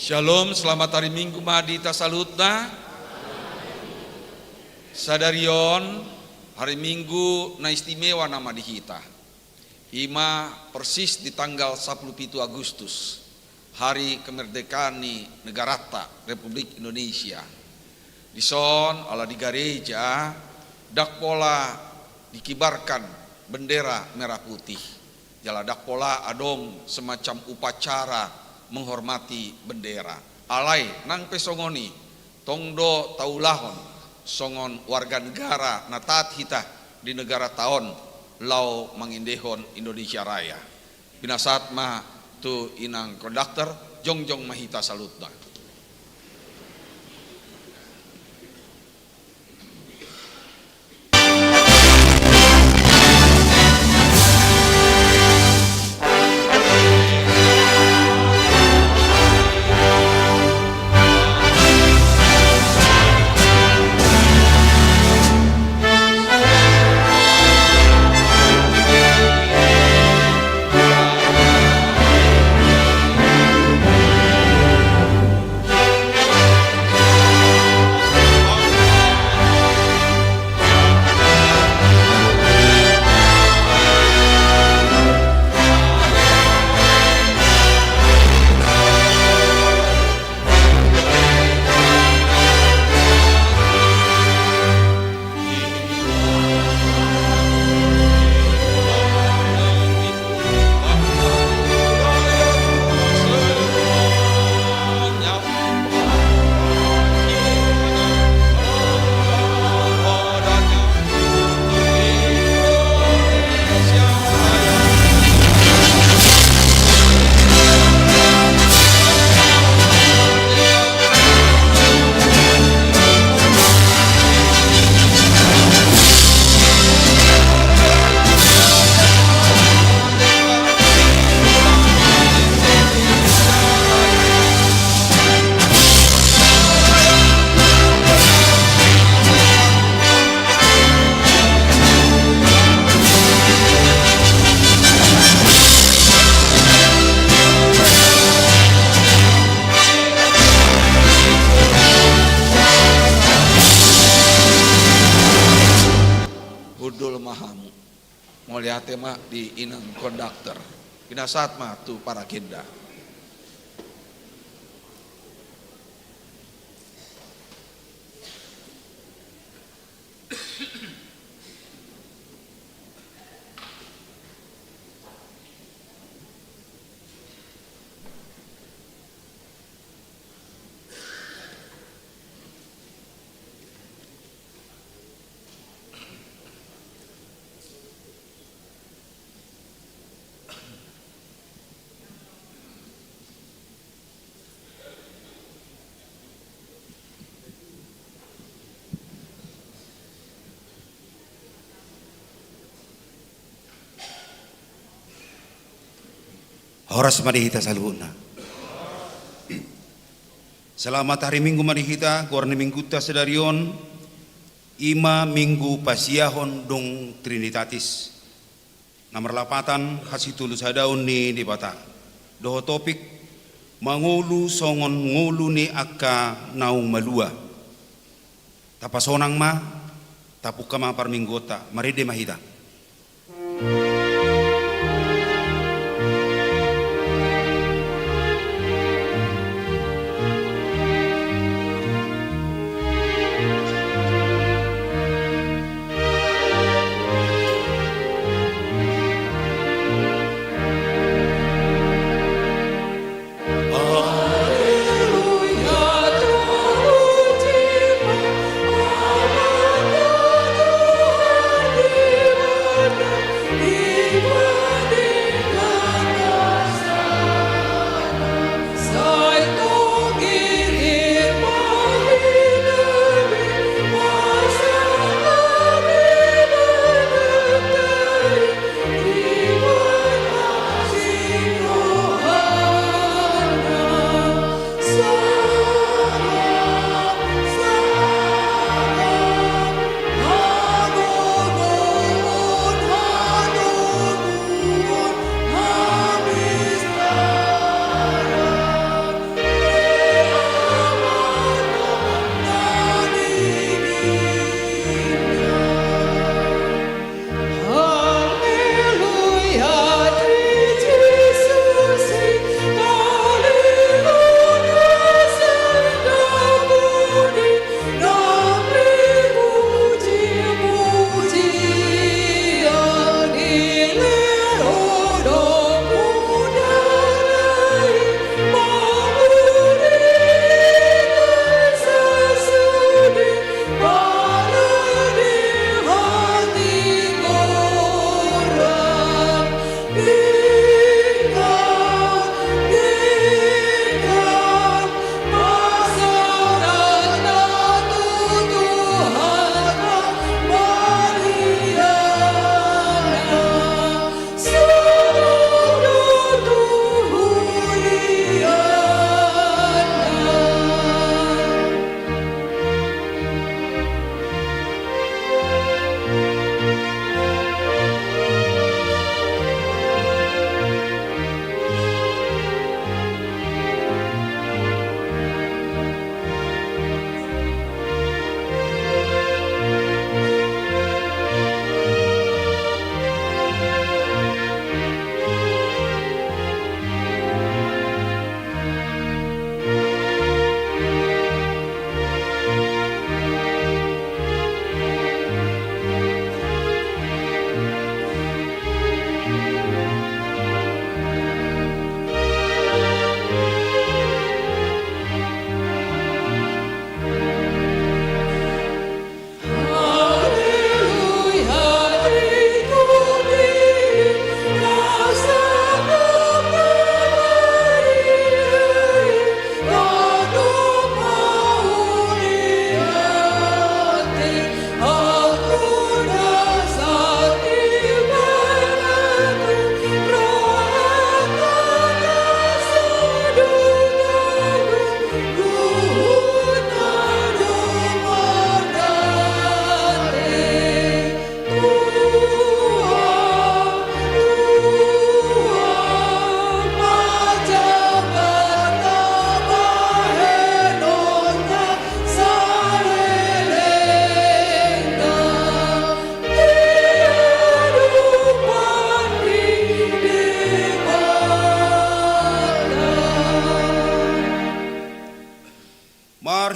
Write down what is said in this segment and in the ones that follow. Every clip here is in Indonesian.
Shalom, selamat hari Minggu Madita Salutna. Sadarion, hari Minggu na istimewa nama dihita. Ima persis di tanggal 17 Agustus, hari kemerdekaan ni Negarata Republik Indonesia. Di son ala di gereja dak pola dikibarkan bendera merah putih. Jala dak pola adong semacam upacara menghormati bendera. Alai nang pesongoni tongdo taulahon songon warga negara natat hita di negara tahun lau mangindehon Indonesia Raya. Binasat mah tu inang konduktor jongjong mahita salutna. Tema di inang konduktor. Binasat mah tu para genda. Horas marihita saluna. Selamat hari Minggu marihita, gorni mingguta sedarion, ima minggu pasiahon dong Trinitatis. Nomor lapatan hasitulus hadaun ni di bata. Doho topik mangulu songon ngulu ni akka naung malua. Tapasonang ma, tapuka ma parminggota, maride mahita. Yeah.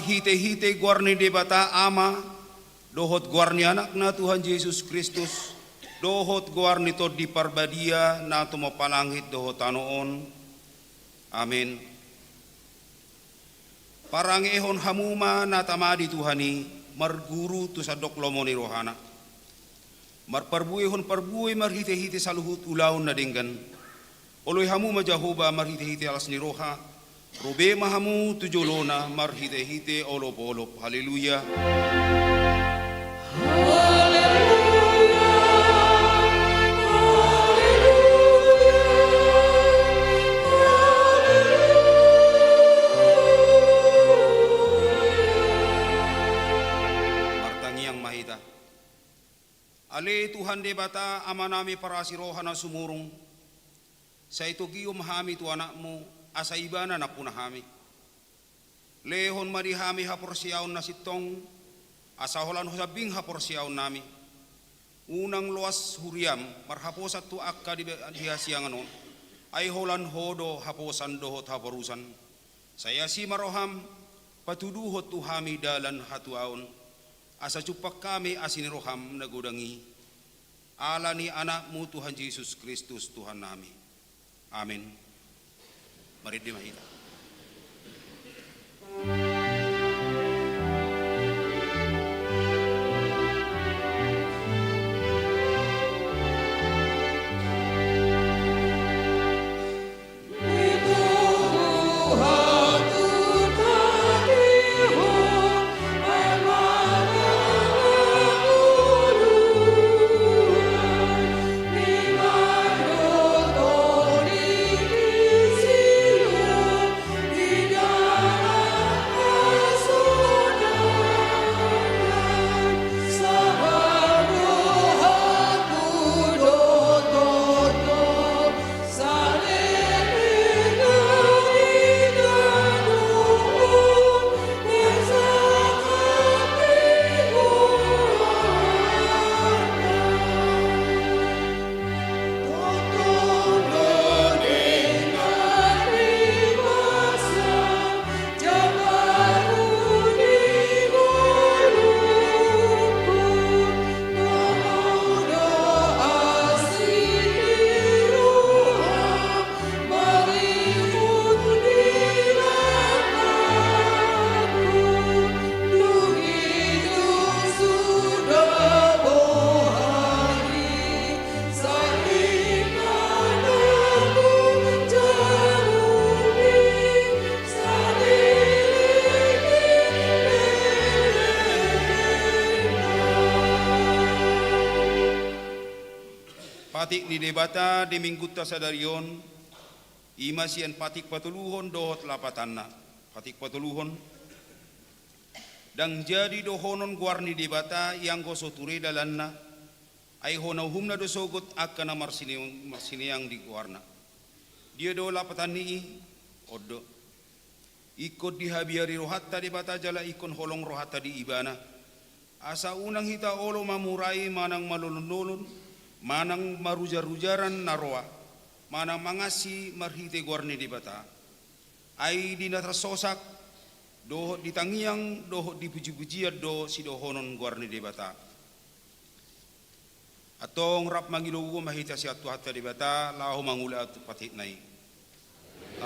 marhite-hite guarni debata ama, dohot guarni anak na Tuhan Yesus Kristus, dohot guarni to di parbadia na tumapalangit dohot anoon. Amin. Parang ehon hamuma na tamadi Tuhani, marguru tu sa doklomo ni rohana. Marparbuy hon parbuy marhite-hite sa luhut ulaon na dinggan. Oloy hamuma Jehovah marhite-hite alas ni roha. Robe mahamu tujolona marhite-hite olop-olop. Haleluya. Ale Tuhan debata amanami para siroha na sumurong sa ito giyom hami tu anakmu asa ibana na punahami lehon marihami haporsiyaon na sitong asa holan hosabing haporsiyaon nami unang luas huriam marhaposat tu akka di hasiangan on ay holan hodo haposan dohot haporusan saya si maroham patuduhot tu hami dalan hatuaon asa cupak kami asiniroham nagudangi ala ni anakmu Tuhan Yesus Kristus Tuhan nami. Amin. Mari dimahita. Patik di debata di mingguta sadarion imasian patik patuluhon dohot lapatanna patik patuluhon dang jadi dohonon guarni debata yang gosoture dalanna ay honau humna dosogot akkana marsiniang di guarna dia do lapatan ni oddo ikut dihabiari rohatta debata jala ikon holong rohatta di ibana asa unang hita olo mamurai manang malulun-lulun manang marujar-rujaran naroa manang mangasi marhite guarni debata ay dinatrasosak dohot ditangiang dohot dipuji-pujian do si dohonon guarni debata atong rap mangilugo mahita si atu hatta debata lahu mangula atu patik nai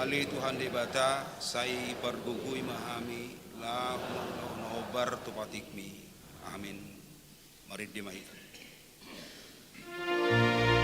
ali Tuhan debata sai pargugui mahami lahu nobar tu patikmi amin mari dimahita. Oh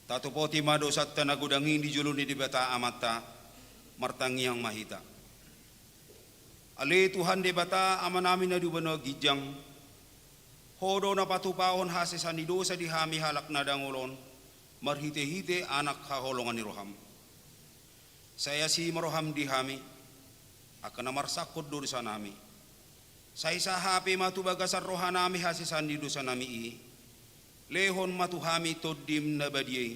Tatupoti madosat tanagudangin di juluni di bata amata martangiang mahita. Ale Tuhan di bata amanamin na dubano gijang hodo na patupahon hasesan ni dosa di hami halak na dangolon marhite-hite anak haholongan ni roham. Saya si maroham di hami akan namarsakot dosa nami. Saya sahape matubagasar rohanami hasesan di dosa nami i. Lehon matuhami todim na badiyay,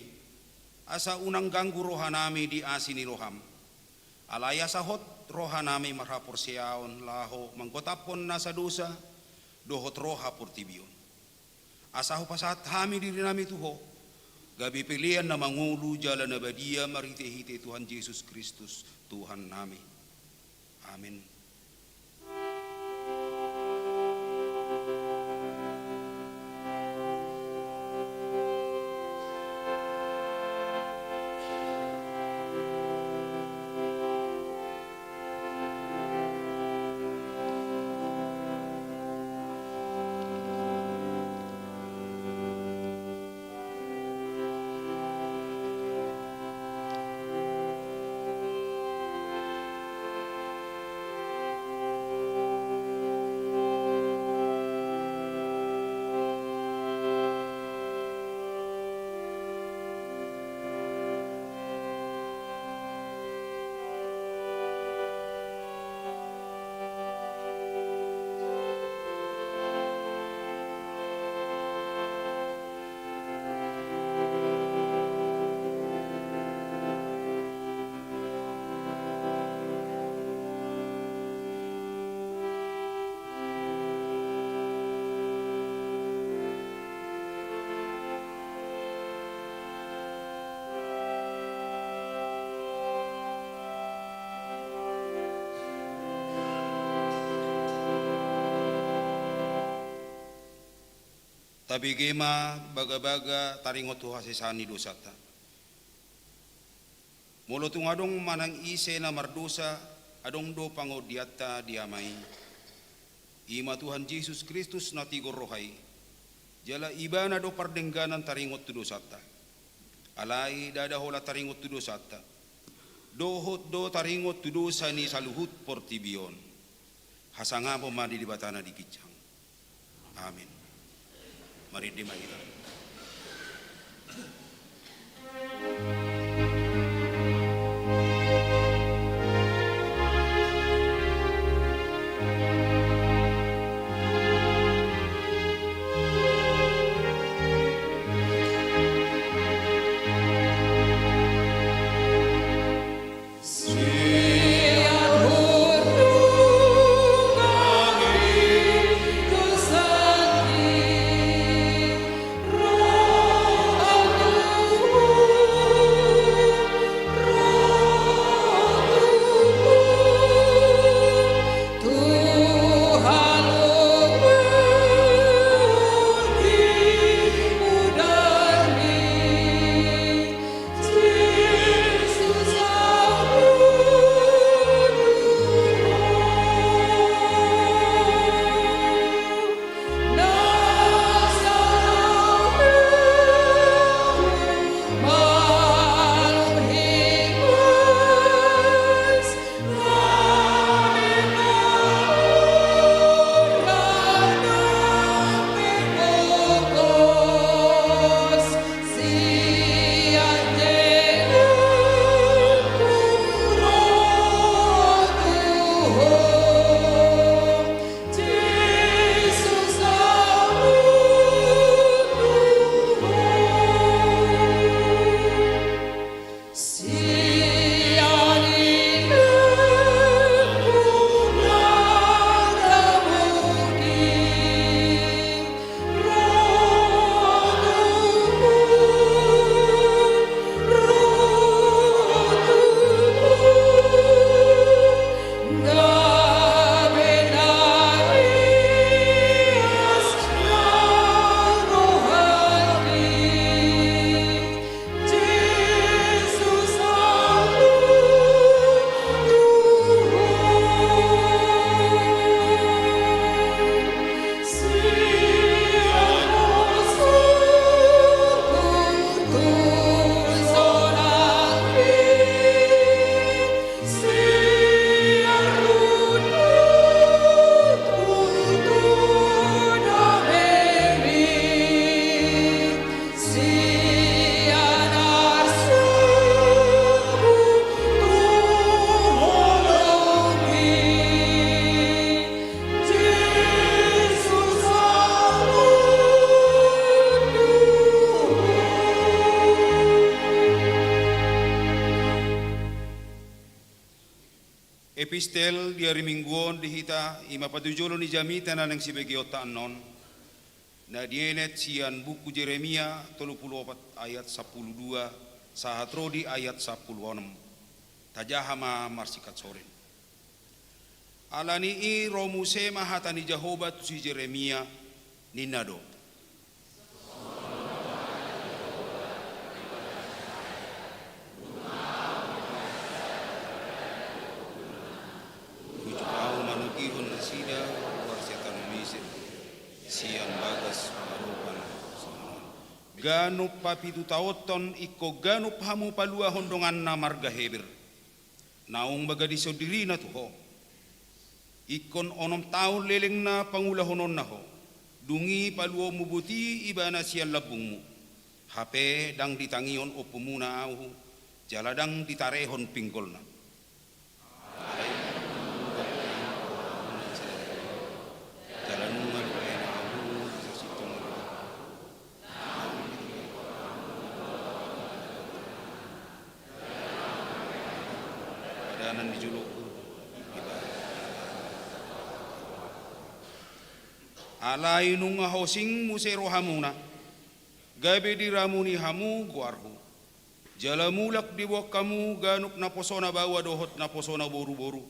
asa unang ganggu rohanami di asini roham. Alaya sahot rohanami marhapor siyaon laho manggotapon nasa dosa, dohot roha portibion. Asa ho pasat hami diri nami tuho, gabi pilihan na mangulu jalan na badiya marhite-hite Tuhan Yesus Kristus Tuhan nami. Amin. Tapi gema baga-baga taringot tu hasisani dosata. Molo tungadong manang ise na mardosa adong do pangodiata diamai. Ima Tuhan Yesus Kristus na tigor rohay. Jala iba na do pardengganan taringot tu dosata. Alai dadahola taringot tu dosata. Dohot do taringot tu dosa ni saluhut portibion. Hasanga po madi di batana di kijang. Amin. Mari dimai kita. Roh Epistel di hari mingguon dihita ima patujolo ni jamita na nang sibegiota anon na dienet sian buku Jeremia 34 ayat 12 sahatrodi ayat 16 tajahama marsikat soren alani i romuse mahatani Jehovah tu si Jeremia ninado ganup papitu taoton iko ganup hamu palua hondongan na marga heber naung bagadi sodiri na tuho ikon onom taun leleng na pangulahonon na ho dungi palua mubuti ibana siyan labungmu hape dang ditangion opumuna au jaladang ditarehon pinggol na alai nunga hosing musero hamuna gabe diramuni hamu guarhu jalamulak dibuak kamu ganuk na posona bawa dohot na posona boru-boru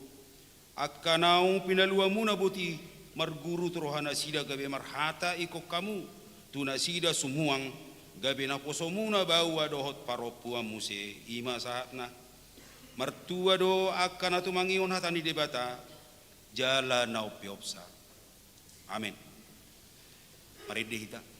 akkanau pinalua muna buti marguru terohana sida gabe marhata iko kamu tuna sida sumuang gabe na posomuna bawa dohot paropua muse ima saatna martua do akan atu mangion hatani debata jala nau piopsa amin. Mari dihita.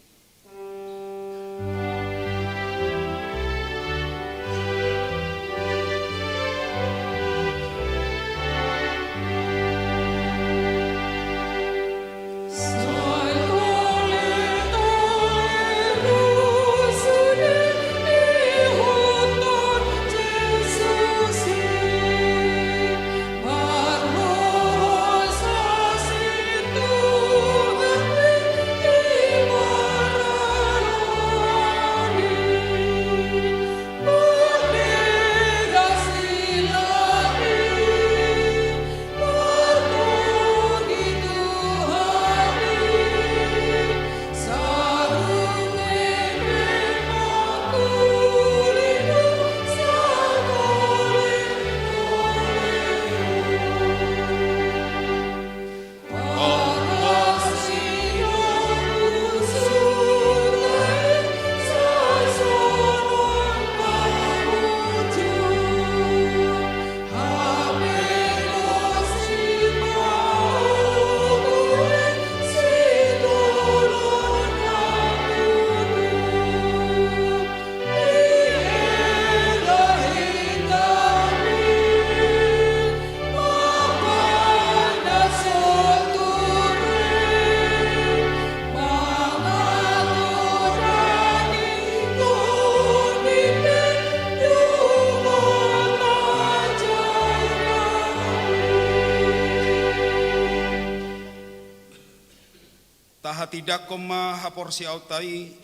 Tidak koma haporsi autai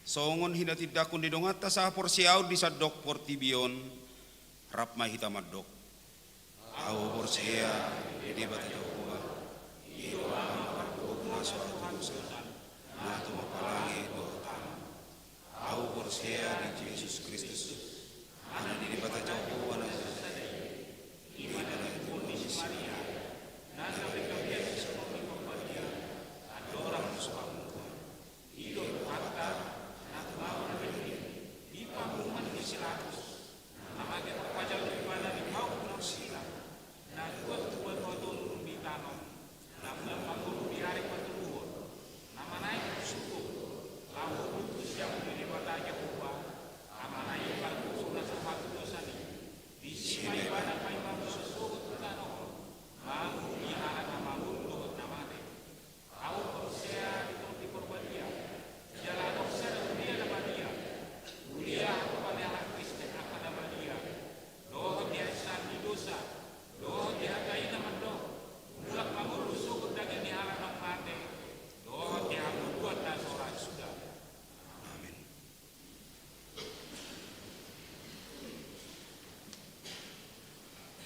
songon hina tidak kun didongata sa haporsi au di sadok portibion rap mahita madok au porsia di bata Jehova iro amako naso atusa na tu mapalangi dotan au porsia di Yesus Kristus ana di bata Jehova na di bata Yesus na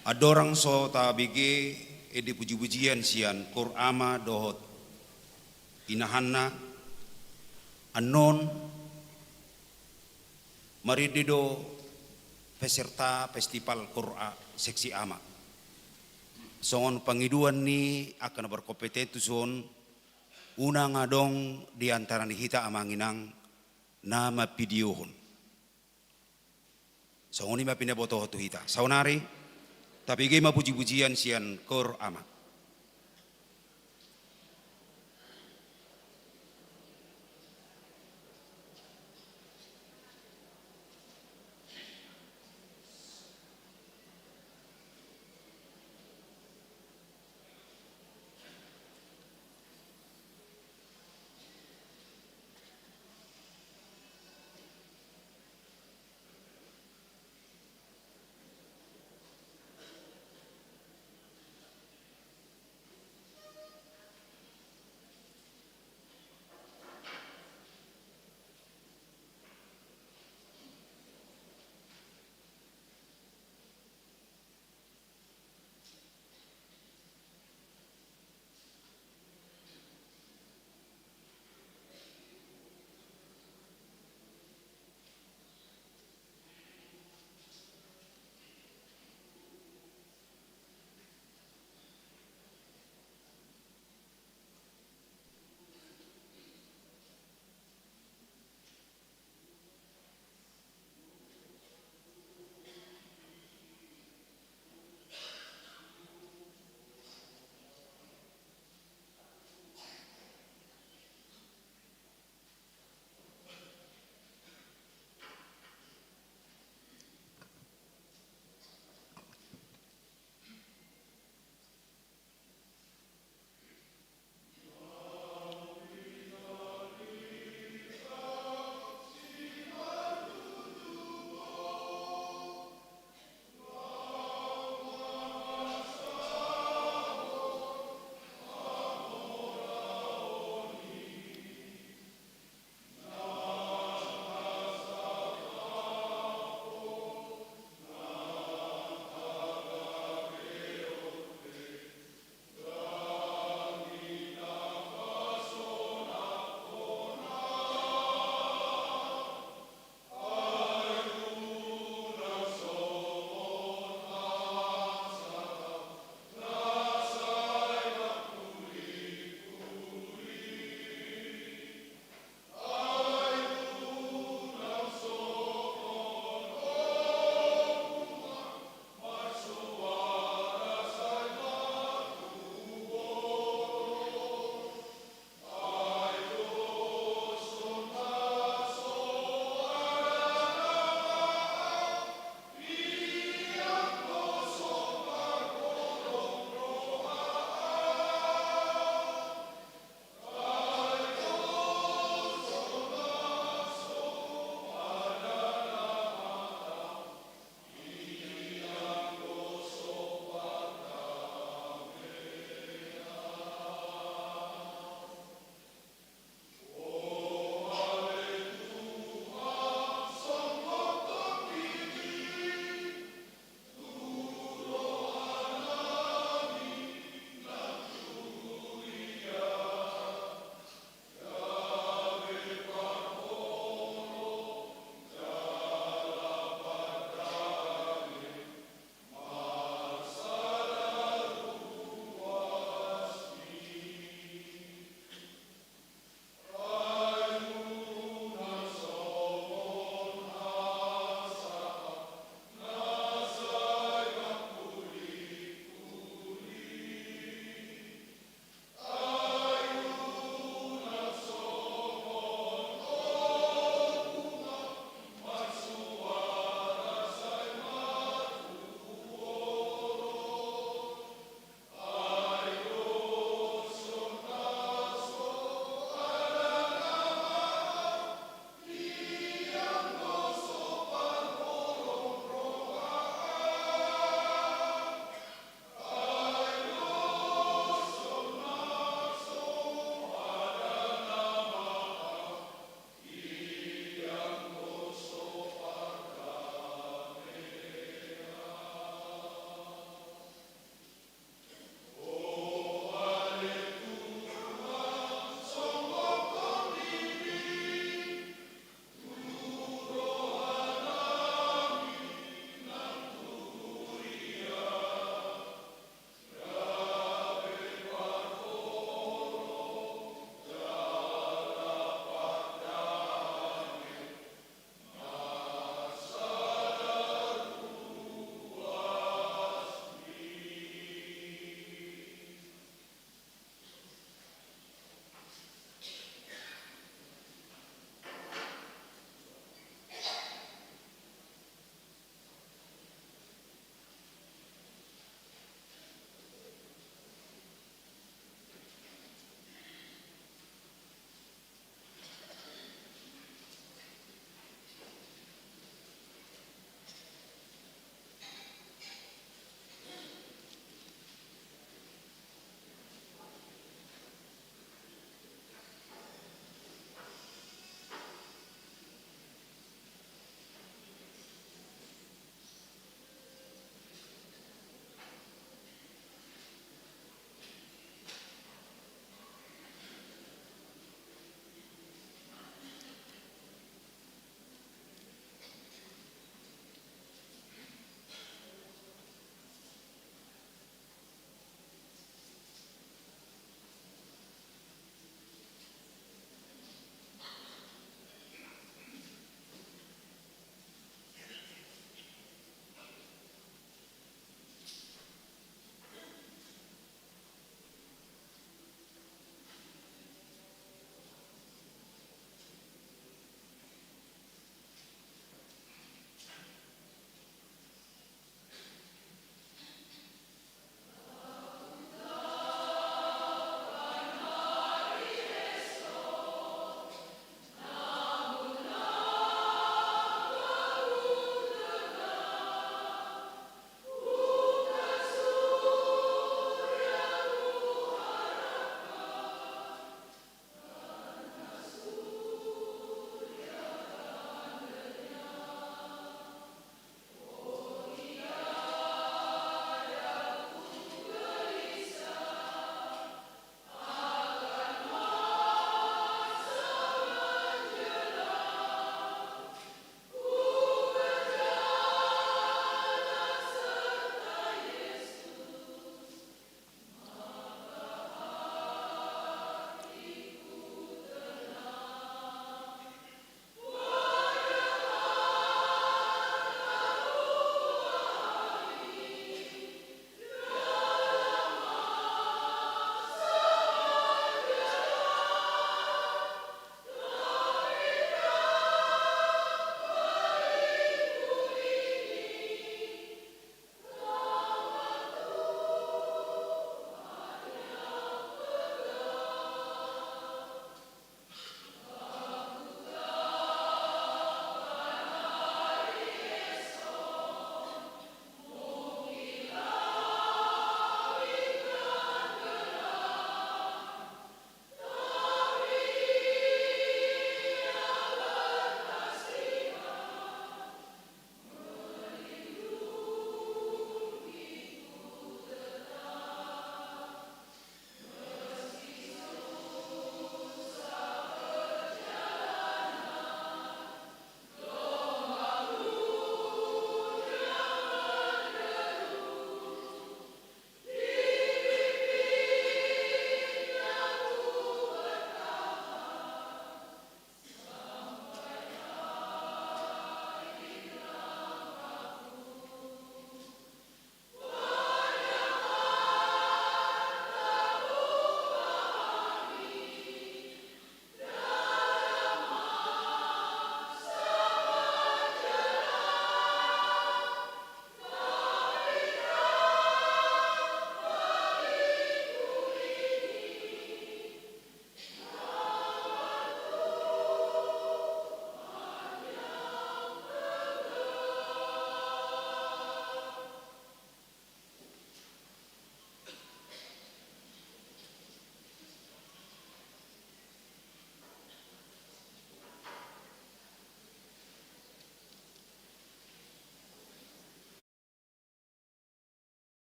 Adorang so tabige edi puji-pujian sian kor ama dohot inahanna anon maridido peserta festival Qur'a seksi ama. Songon pangiduan ni akan berkompetensi son una ngadong di antara ni hita amanginang nama videohon. Songon ima pindah boto tu hita. Saunari tapi gema puji-pujian sian kor ama.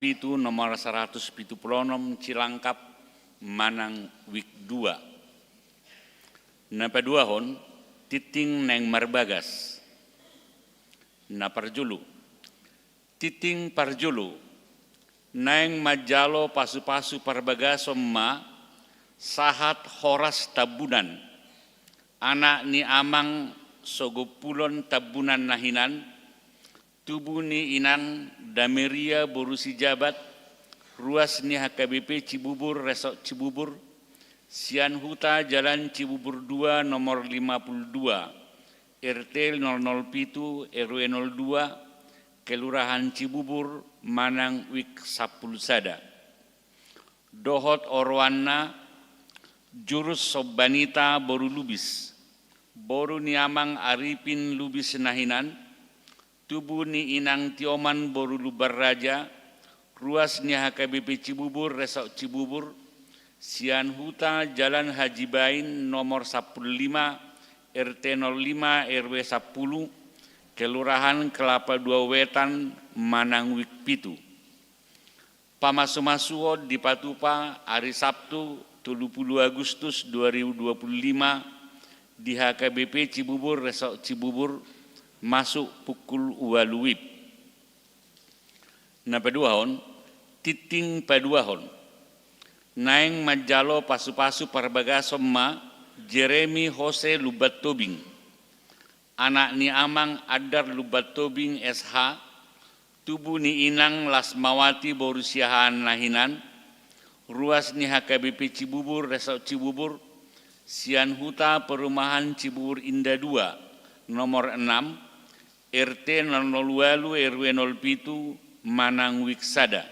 Pitu nomor 176 Cilangkap Manang Wik 2. Napa duahon titing neng marbagas. Na parjulu. Titing parjulu. Neng majalo pasu-pasu parbagas somma sahat horas tabunan. Anak ni amang sogopulon tabunan nahinan. Tubuh ni inang dameria borusi jabat, ruas ni HKBP Cibubur, Resort Cibubur, Sian Huta Jalan Cibubur 2 nomor 52, RT 007 RW 02, Kelurahan Cibubur, Manang Wik Sapulsada. Dohot Orwana, Jurus Sobanita Boru Lubis, Boru Niamang Aripin Lubis Nahinan, Tubuh ni inang Tioman Boru Lubar Raja, ruas ni HKBP Cibubur, Resort Cibubur, Sian Huta Jalan Haji Bain nomor 15, RT 05 RW 10, Kelurahan Kelapa Dua Wetan, Manang Wik Pitu. Pamasu-masuo di Patupa hari Sabtu 30 Agustus 2025 di HKBP Cibubur, Resort Cibubur, masuk pukul waluip. Na paduahon, titing paduahon. Naeng majalo pasu-pasu parbaga somma Jeremy Jose Lubat Tobing. Anak ni amang Adar Lubat Tobing SH. Tubuh ni inang Lasmawati Borusiahan Nahinan. Ruas ni HKBP Cibubur, Resort Cibubur. Sian Huta Perumahan Cibubur Indah 2 nomor 6. RT 002 RW 07 Manang Wiksada.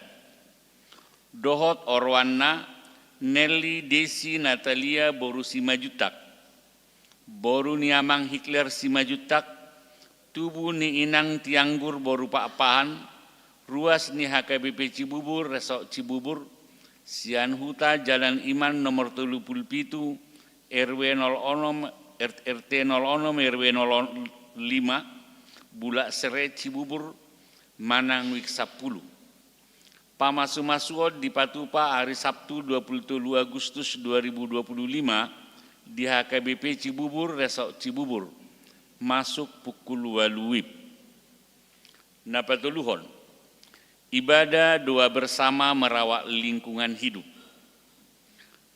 Dohot Orwana Nelly Desi Natalia Boru Simajutak. Boru Niamang Hikler Simajutak. Tubuh ni inang Tianggur Boru Pakpahan. Ruas ni HKBP Cibubur, Resort Cibubur. Sian Huta Jalan Iman nomor 37 RW 06 RT 06 RW 05 Bulak Sere Cibubur, Manang Wik 10. Pamasu-masuo di Patupa hari Sabtu 27 Agustus 2025 di HKBP Cibubur, Resort Cibubur, masuk pukul waluip. Napatuluhon, ibadah doa bersama merawat lingkungan hidup.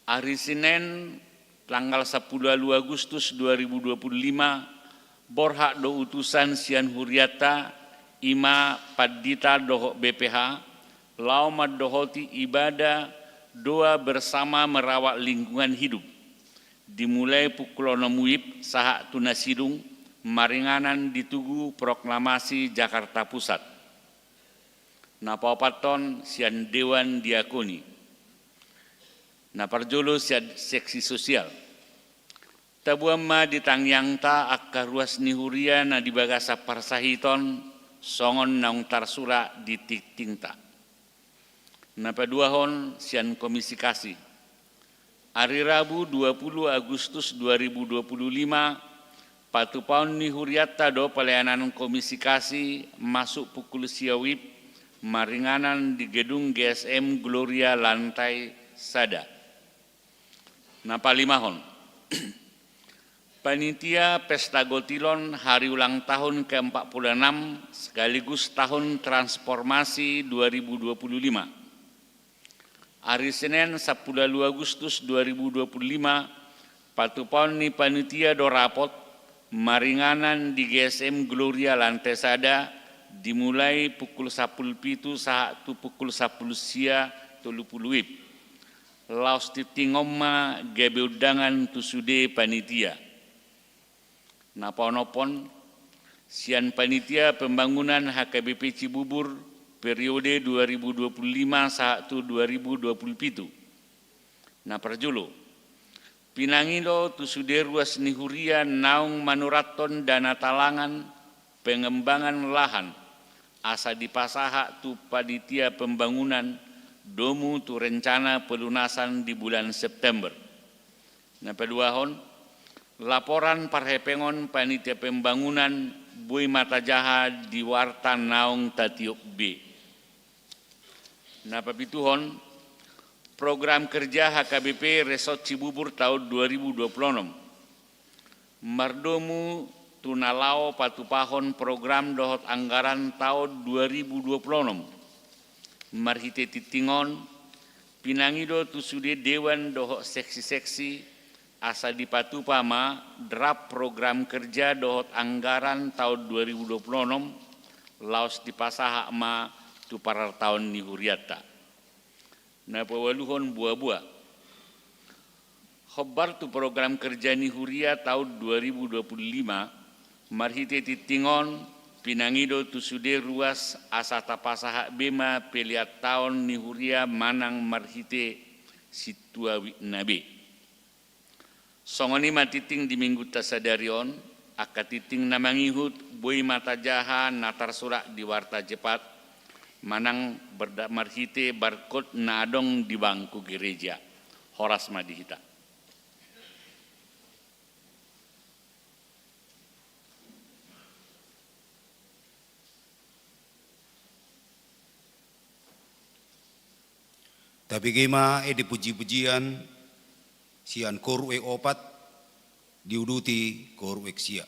Hari Senin tanggal 10 Agustus 2025 Borhak do utusan Sian Huriata Ima Padita dohok BPH Laumat dohoti ibadah doa bersama merawat lingkungan hidup dimulai pukul 6 WIB sahak tunasidung maringanan di Tugu Proklamasi Jakarta Pusat. Napapaton Sian Dewan Diakoni. Naparjolo Sian Seksi Sosial. Tabuama di tangyang ta akka ruas ni huria na di bagasa parsahiton songon naung tarsura di tikting ta. Napaduahon Sian Komisi Kasih. Hari Rabu 20 Agustus 2025 Patupaun ni huriata do pelayanan Komisi Kasih masuk pukul siawip maringanan di gedung GSM Gloria lantai sada. Napalimahon. Panitia Pesta Gotilon hari ulang tahun ke-46 sekaligus tahun transformasi 2025. Hari Senin 10 Agustus 2025 Patupaun ni panitia do rapot maringanan di GSM Gloria lantai sada dimulai pukul 10.07 saat pukul 10 sia 30 wib. Laos titingomma gebe undangan tusude panitia. Naponopon Sian Panitia Pembangunan HKBP Cibubur periode 2025 saat 2027. Naparjulu Pinangilo tusude ruas nihuria naung manuraton dana talangan pengembangan lahan asa dipasaha tu panitia pembangunan domu tu rencana pelunasan di bulan September. Napaduahon laporan parhepengon panitia pembangunan Bui Mata Jaha di Warta Naung Tatiop B. Napapituhon, program kerja HKBP Resort Cibubur tahun 2026. Mardomu tunalao patupahon program dohot anggaran tahun 2026. Marhite titingon, pinangido tusude dewan dohot seksi-seksi asa dipatupama draft program kerja dohot anggaran tahun 2026 laos dipasaha ma tu parar tahun ni huriata. Na pawaluhon buah-buah. Khobar tu program kerja ni huria tahun 2025 marhite titingon pinangido tu sude ruas asa tapasaha bema peliat tahun ni huria manang marhite situa nabe. Songoni matiting di minggu tasadarion akatiting namangihut boy mata jaha natar surak di warta jepat manang marhite barkot nadong di bangku gereja Horas Madihita. Tapi gema dipuji-pujian sian koru opat diuduti koru sia.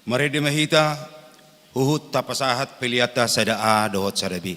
Mari demahita huhut tapasahat peliata sadaa dohot sadabi.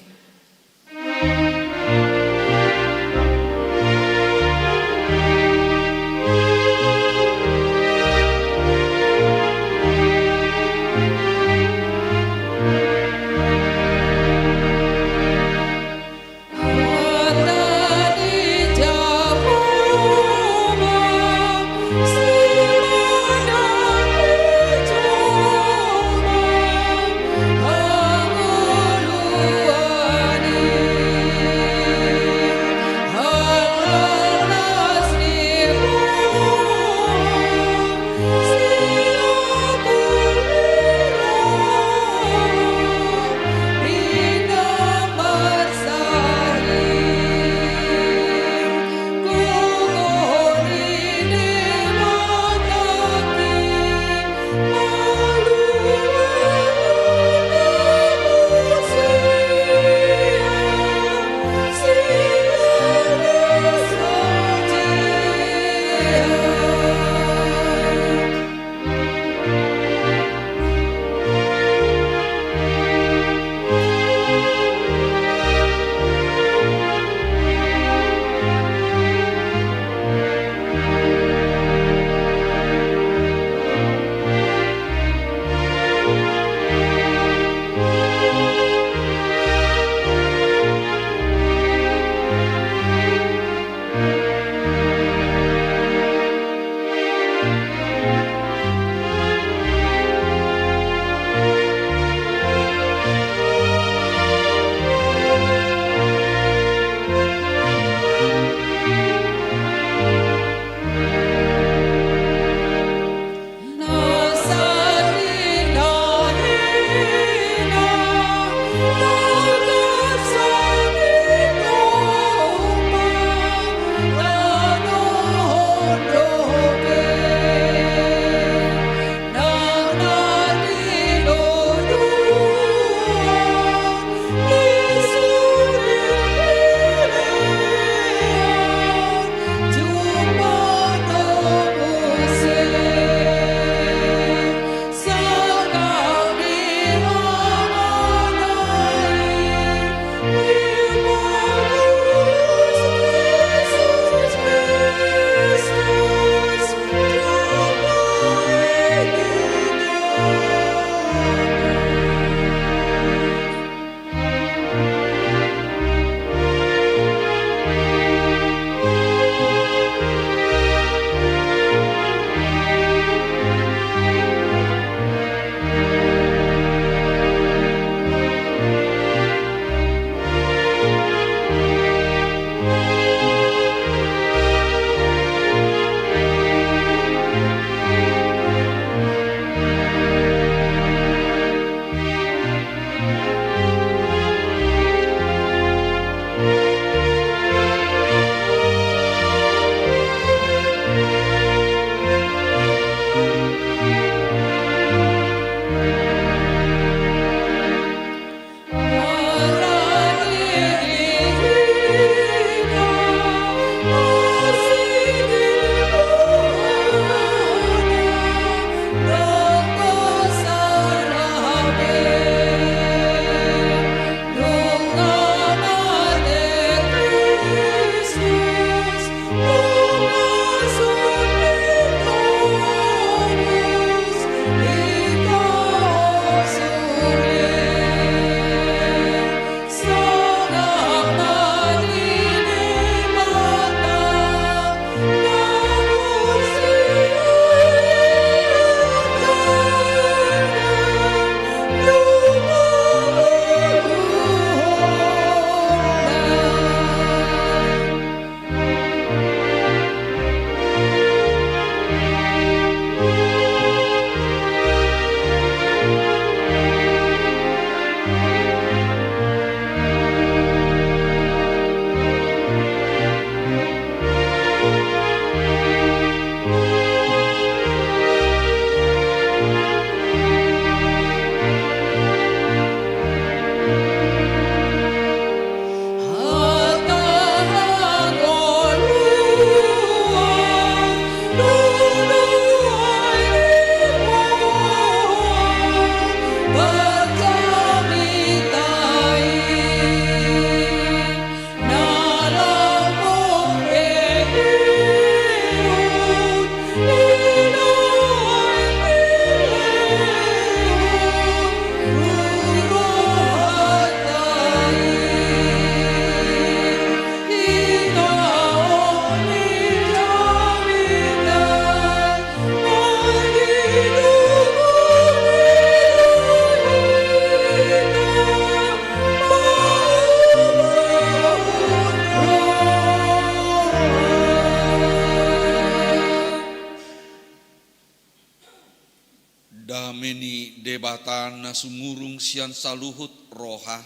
karena sumurung sian saluhut roha,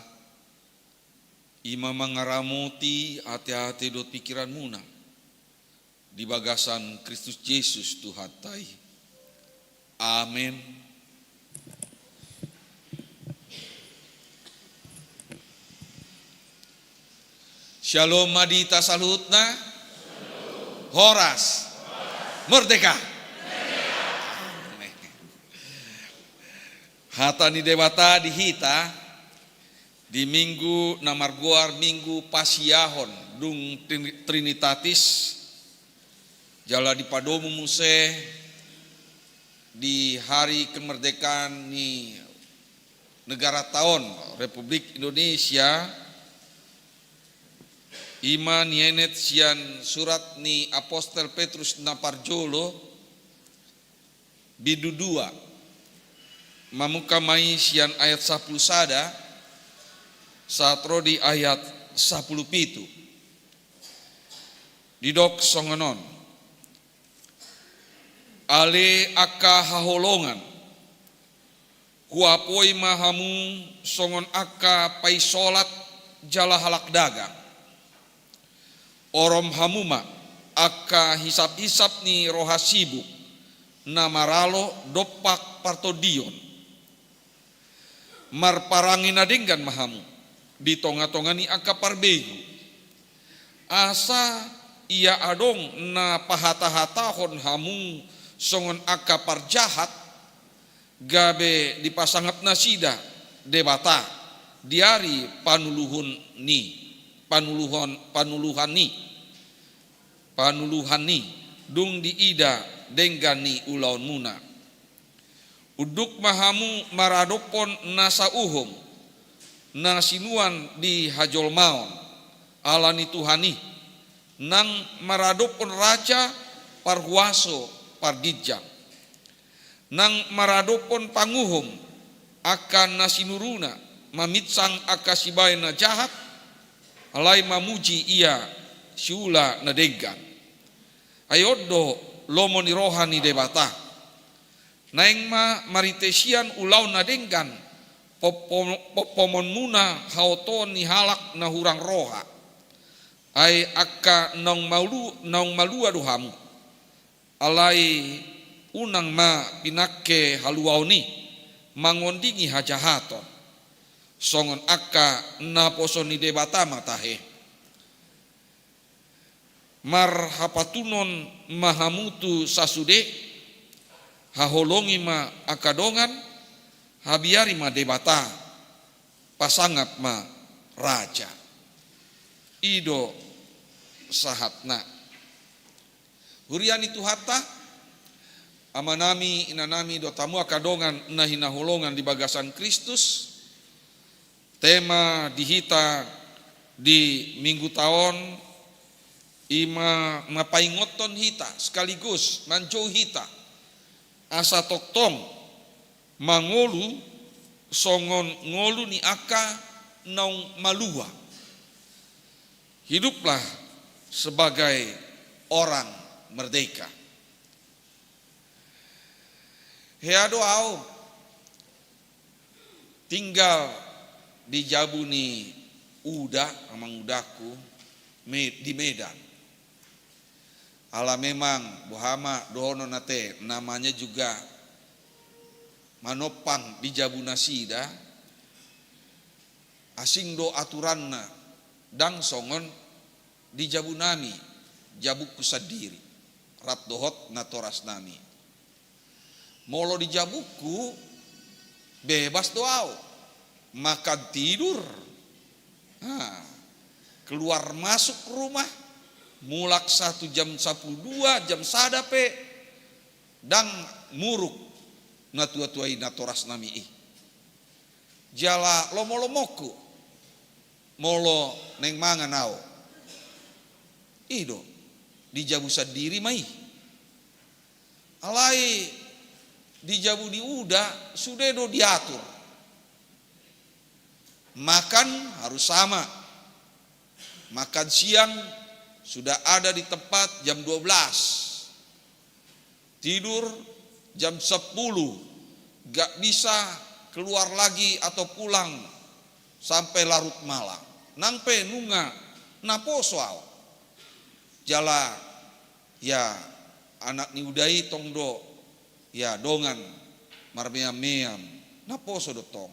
ima mangaramuti hati-hati dot pikiran muna, di bagasan Kristus Yesus Tuhatai. Amin. Shalom Madita Salutna. Horas. Merdeka. Hatani Dewata dihita di minggu namarguar minggu pasiahon dung Trinitatis jala di padomu muse di hari kemerdekaan ni negara tahun Republik Indonesia ima nienet sian surat ni Apostel Petrus naparjolo bidu 2 mamukamai sian ayat 10 sada satro di ayat 10 pitu didok songonon ale aka haholongan kuapoi mahamu songon aka pai solat jala halak dagang orom hamuma aka hisap-hisap ni rohasibu namaralo dopak partodion marparangin adenggan mahamu di tonga-tonga ni aka parbegu asa ia adong na pahata-hatahon hamu songon aka parjahat gabe dipasangap nasida debata diari panuluhan ni dung diida denggani ulaun muna uduk mahamu maradopon nasa uhum nasinuan di hajol maon alani Tuhani nang maradopon raja parhuaso pargijang nang maradopon panguhum akan nasinuruna mamitsang akasibayna jahat alai mamuji ia siula nadegan ayodo lomoni rohani debata naing ma maritesian ulau nadenggan popomon muna hauton ni halak na hurang roha ai akka nong malu aduhamu alai unang ma pinakke haluau ni mangondingi hajahaton songon akka na posoni debata matahe marhapatunon mahamutu sasude haholongi ma akadongan habiari ma debata pasangap ma raja ido sahatna huriani tuhata amanami inanami do tamu akadongan nahina holongan di bagasan Kristus tema dihita di minggu tahun ima mapaingoton hita sekaligus manjou hita asa toktong mangolu songon ngolu ni aka naung malua hiduplah sebagai orang merdeka heado au tinggal di Jabuni uda amang udaku di Medan ala memang bohama dohono nate namanya juga manopang di Jabuna sida asing do aturanna dang songon di Jabunami jabuku sadiri rat dohot natoras nami molo di jabuku bebas doau makan tidur keluar masuk rumah mulak 1 jam 12 jam sadape dang muruk natua-tuai natoras nami jala lomo-lomoku molo neng manganao ido di jabu sadiri mai alai di jabu di uda sudah do diatur makan harus sama makan siang sudah ada di tempat jam 12 tidur jam 10 gak bisa keluar lagi atau pulang sampai larut malam. Nang pe nunga napo soal jala ya anak ni udai tongdo ya dongan marmeam-meam napo sodotong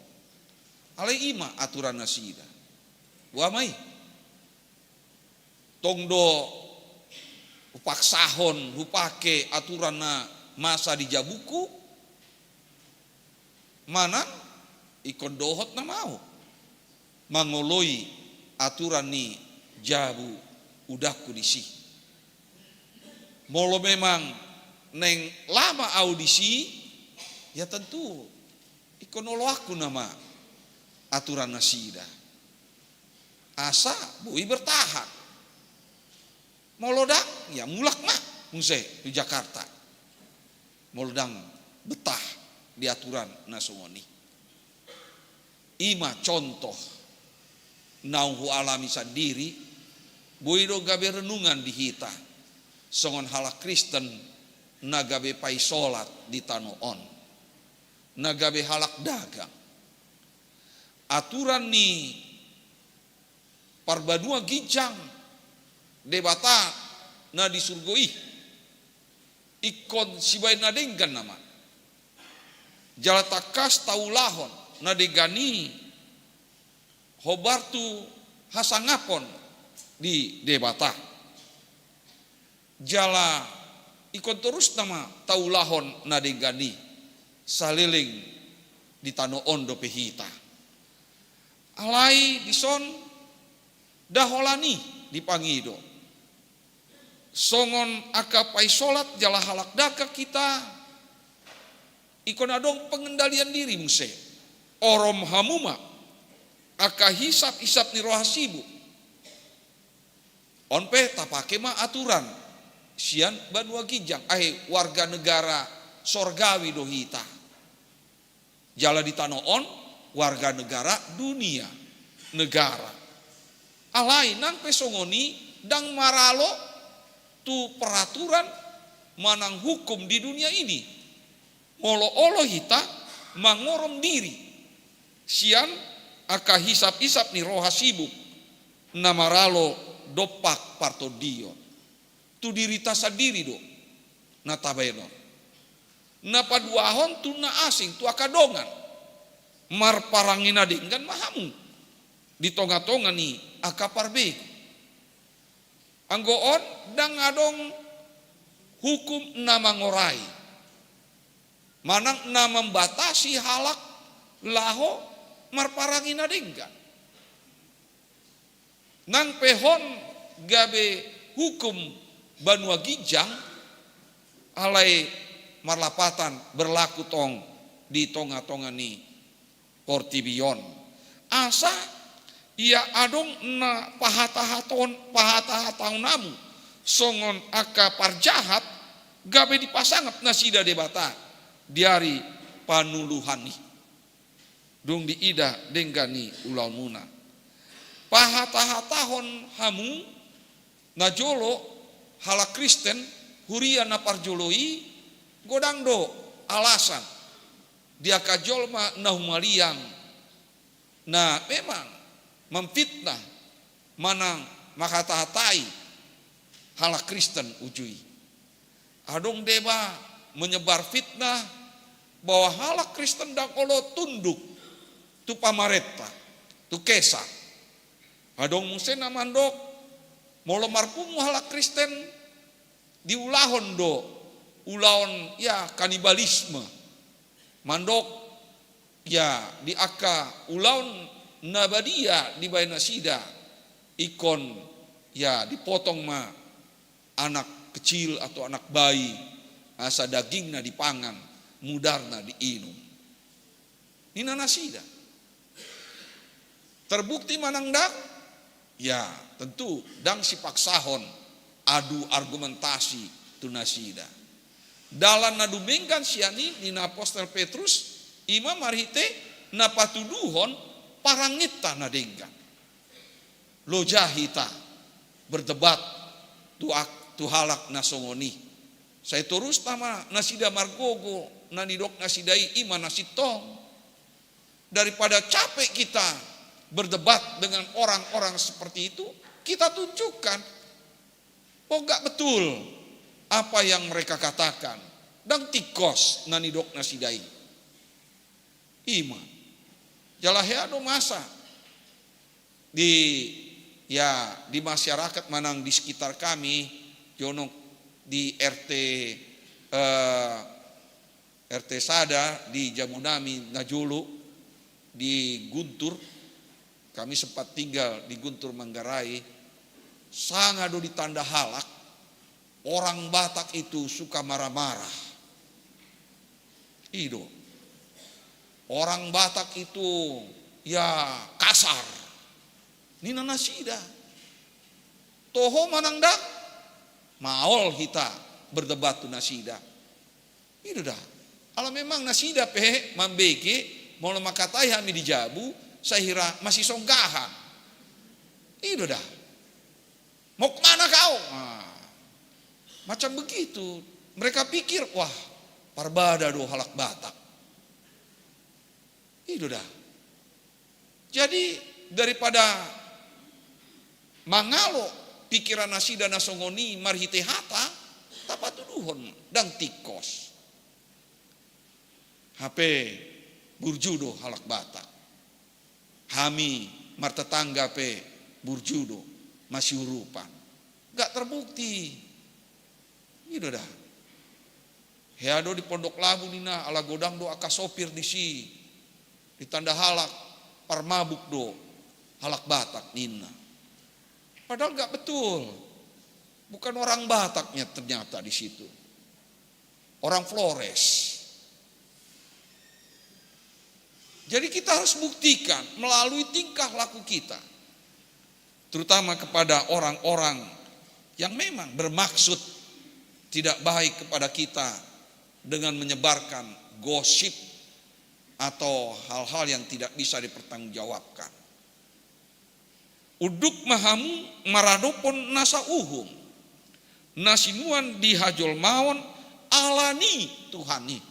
ale ima aturan nasida wamai tongdo upaksahon hupake aturan na masa di jabuku mana ikon dohot na mau mangoloi aturan ni jabu udahku disi. Molo memang neng lama audisi ya tentu ikonoloh aku nama aturan nasida. Asa bui bertahan. Molodang ya mulak mah muse di Jakarta. Molodang betah di aturan nasongoni. Ima contoh nauhu alami sendiri boido gabe renungan di hita songon halak Kristen nagabe pai solat di tanoon nagabe halak dagang aturan ni parbadua gijang debata na disurgoi ikon sibai nadenggan nama jalatakas taulahon nadegani hobartu hasangapon di debata jala ikon terus nama taulahon nadegani saliling di tanoon do pehita alai dison daholani di pangido songon akapai solat jala halak daka kita ikon adong pengendalian diri muse orom hamuma aka hisap-hisap ni rohasibu onpe tapake mah aturan sian banua gijang warga negara sorgawi dohita jala di tanoon warga negara dunia negara alai nang pesongoni dang maralo tu peraturan manang hukum di dunia ini molo-olo hita mangorom diri sian aka hisap-hisap ni roha sibuk namaralo dopak parto dio tu dirita sadiri do na tabeno na paduahon tu na asing tu akadongan mar parangina dinggan mahamu di tonga-tonga ni aka parbe anggoon dang adong hukum nama ngorai manang na membatasi halak laho marparangin adenggan nang pehon gabe hukum banua gijang alai marlapatan berlaku tong di tonga-tonga ni portibion asa ia adong na pahatahaton namu songon aka parjahat gabe dipasangat nasida debata diari panuluhani dung di ida denggani ulau muna pahatahon hamu najolo hala Kristen huria na parjoloi godang do alasan dia kajolma nahumaliang na memang memfitnah manang makatahatai hala Kristen ujui adong deba menyebar fitnah bahwa hala Kristen dang olo tunduk tu pamareta tu kesa adong musen namandok molo marpung halak Kristen diulahon do ulahon ya kanibalisme mandok ya di aka ulahon nabadia di baina sida ikon ya dipotong ma anak kecil atau anak bayi asa dagingna dipangan mudarna diinum nina nasida terbukti manang dak ya tentu dang sipaksahon adu argumentasi tunasida dalam nadumingkan siani dina apostel Petrus imam marhite napatuduhon parangita nadenggan lojahita berdebat tu halak nasongoni saya terus tama nasida margogo nanidok nasidai ima nasitong daripada capek kita berdebat dengan orang-orang seperti itu, kita tunjukkan oh enggak betul apa yang mereka katakan. Dan tikos nanidok nasidai. Ima. Jalaheado masa di masyarakat manang di sekitar kami, jono di RT Sada di Jabunami Najulu di Guntur, kami sempat tinggal di Guntur Manggarai, sangado di tanda halak, orang Batak itu suka marah-marah. Ido, orang Batak itu ya kasar. Nina nasida, toho manangdak, maol kita berdebat tu nasida. Itu dah. Kalau memang nasida mambeke mau lemakatai kami di Jabu, sahira masih songgahan. Itu dah. Mau kemana kau? Nah, macam begitu. Mereka pikir, wah, parbada do halak Batak. Itu dah. Jadi daripada mangalo pikiran nasida nasongoni marhite hata tapatuduhon dan tikos. HP burjudo halak Batak. Hami martetangga pe burjudo masih urupan. Gak terbukti. Itu dah. Heado di Pondok Labu nina ala godang do aka sopir di si di tanda halak parmabuk do halak Batak nina. Padahal gak betul. Bukan orang Bataknya ternyata di situ. Orang Flores. Jadi kita harus buktikan melalui tingkah laku kita. Terutama kepada orang-orang yang memang bermaksud tidak baik kepada kita dengan menyebarkan gosip atau hal-hal yang tidak bisa dipertanggungjawabkan. Uduk mahamu maradopon nasa uhum. Nasinuan dihajol mawon alani Tuhani.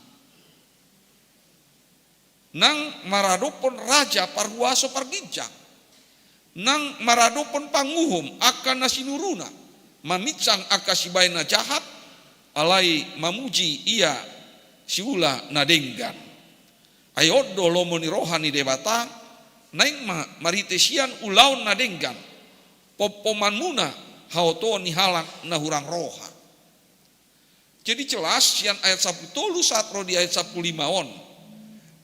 Nang maradopon raja parhuaso parginjang. Nang maradopon panguhum akan nasinuruna. Mamitsang akasibaina jahat. Alai mamuji ia siula nadenggan. Ayodo lomoni rohani debata. Naing maritesian ulaun nadenggan. Popomanmuna haoto nihalak nahurang roha. Jadi jelas sian ayat 10 saat roh di ayat 15 on.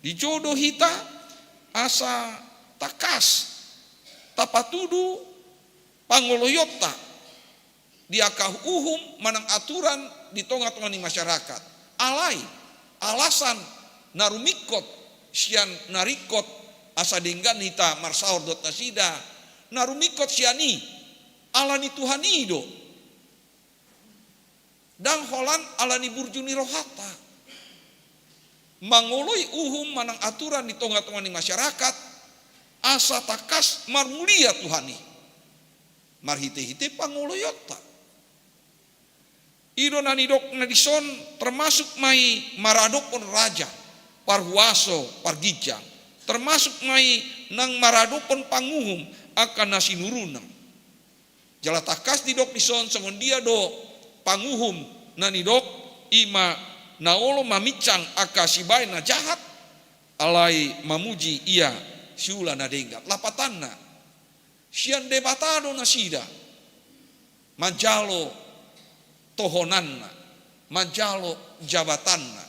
Dijodoh hita asa takas tapatudu pangoloyota diakah uhum manang aturan di tengah-tengah masyarakat. Alai alasan narumikot sian narikot asa denggan hita marsaur dot nasida narumikot siani alani Tuhani do dan holan alani burjuni rohata mangoloi uhum manang aturan di tengah-tengah masyarakat asa takas marmulia Tuhani marhite-hite pangoloyota Ido nanidok nadison termasuk mai maradopon raja parhuaso pargijang termasuk mai nang maradopon panguhum akan nasinurunang jalatakas didok dison songondia do panguhum nanidok ima naolo mamicang akasibai na jahat alai mamuji ia siula nadenggat lapatanna sian debatado nasida majalo tohonanna, majalo jabatanna.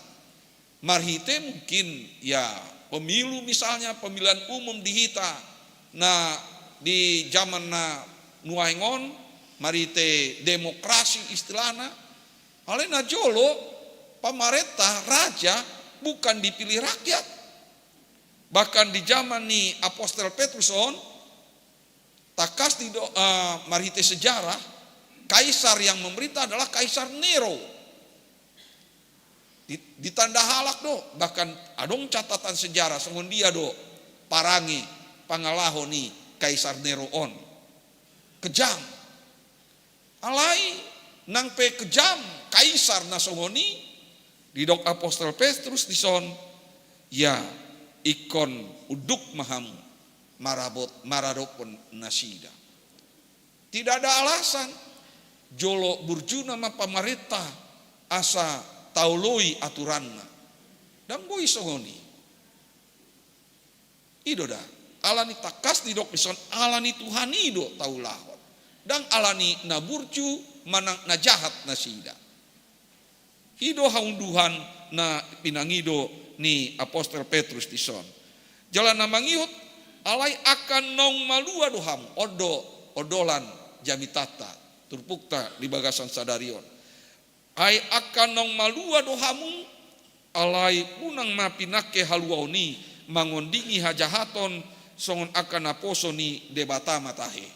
Marhite mungkin ya pemilu misalnya pemilihan umum dihita na di zaman na nuaingon marite demokrasi istilahna alena jolo pamarentah raja bukan dipilih rakyat. Bahkan di zaman ni Apostel Petruson takas di marhite sejarah kaisar yang memerintah adalah Kaisar Nero. Di tanda halak do, bahkan adong catatan sejarah sengondia do parangi pangalaho ni Kaisar Nero on. Kejam. Alai nang pe kejam kaisar nasongoni di dok Apostel Petrus dison ya ikon uduk mahamu maradopon nasida. Tidak ada alasan jolo burjuna ma pamarentah asa tauloi aturanna dan boy songoni idoda alani takas didok ison alani Tuhan ido taulahon dan alani naburju manang najahat nasida ido haunduhan na pinangido ni Apostel Petrus tison jalan namangiut alai akan nong malua doham odolan jamitata turpukta di bagasan sadarion ai akan nong malua dohamu alai punang mapinake haluauni mangondingi hajahaton songon akan aposo ni debata matahe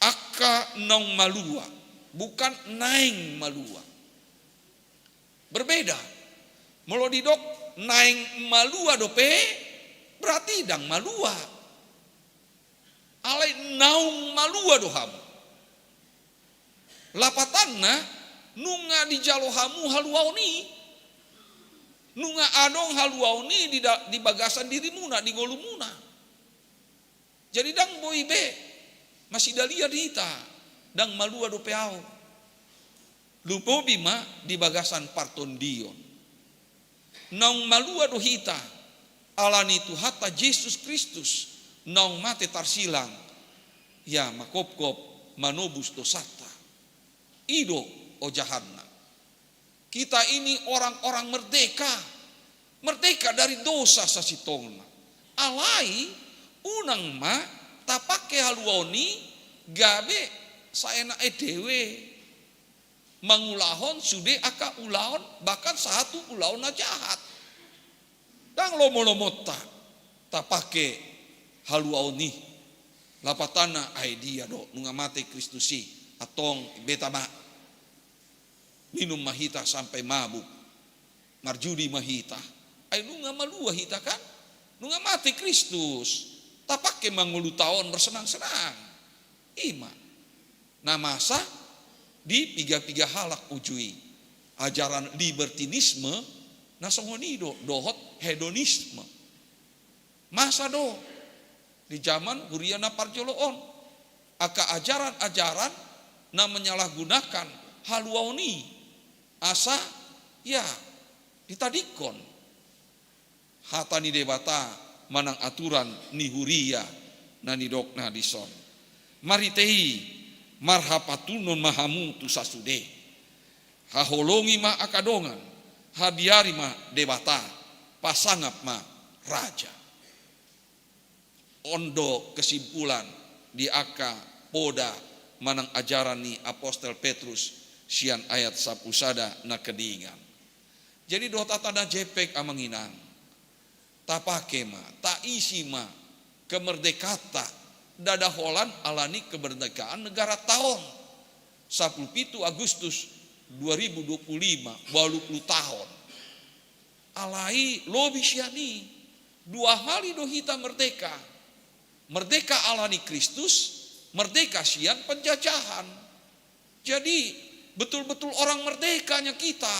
aka nong malua bukan naing malua berbeda melodidok naing malua dope berarti dang malua alai naung malua dohamu lapatanna nunga di jalohamu haluauni nunga adong haluauni di bagasan dirimuna di golumuna jadi dang boibe masih dalia dita dang malua dopeao lupo bima di bagasan partondion naung malua dohita alani tuhata Yesus Kristus naung mate tarsilang ya makopkop manobus dosata ido ojahanna kita ini orang-orang merdeka dari dosa sasitongna alai unang ma tapake haluoni gabe saena edewe mangulahon sude aka ulahon bahkan satu ulahon jahat dang lomo-lomota tapake haluaoni lapatana idea do nunga mate Kristusi atong betama minum mahita sampai mabuk marjudi mahita ai nunga malua hita kan nunga mate Kristus tapake mangulu taon bersenang-senang ima namasa di piga-piga halak ujui ajaran libertinisme nasongonido dohot hedonisme masa do di zaman Huriana Parjoloon aka ajaran-ajaran na menyalahgunakan haluauni asa ya ditadikon hatani debata manang aturan ni huria nani dokna dison maritehi marhapatunon mahamu tu sasude haholongi ma akadongan habiari ma debata pasangap ma raja ondo kesimpulan di aka poda manang ajaran ni Apostel Petrus sian ayat sapusada na kedingan jadi dota tanda jepek amanginang tapake ma ta isi ma kemerdekata dada Holland alani kemerdekaan negara tahun 17 Agustus 2025 20 tahun alai lobi siani dua hali dohita merdeka alani Kristus merdeka sian penjajahan jadi betul-betul orang merdekanya kita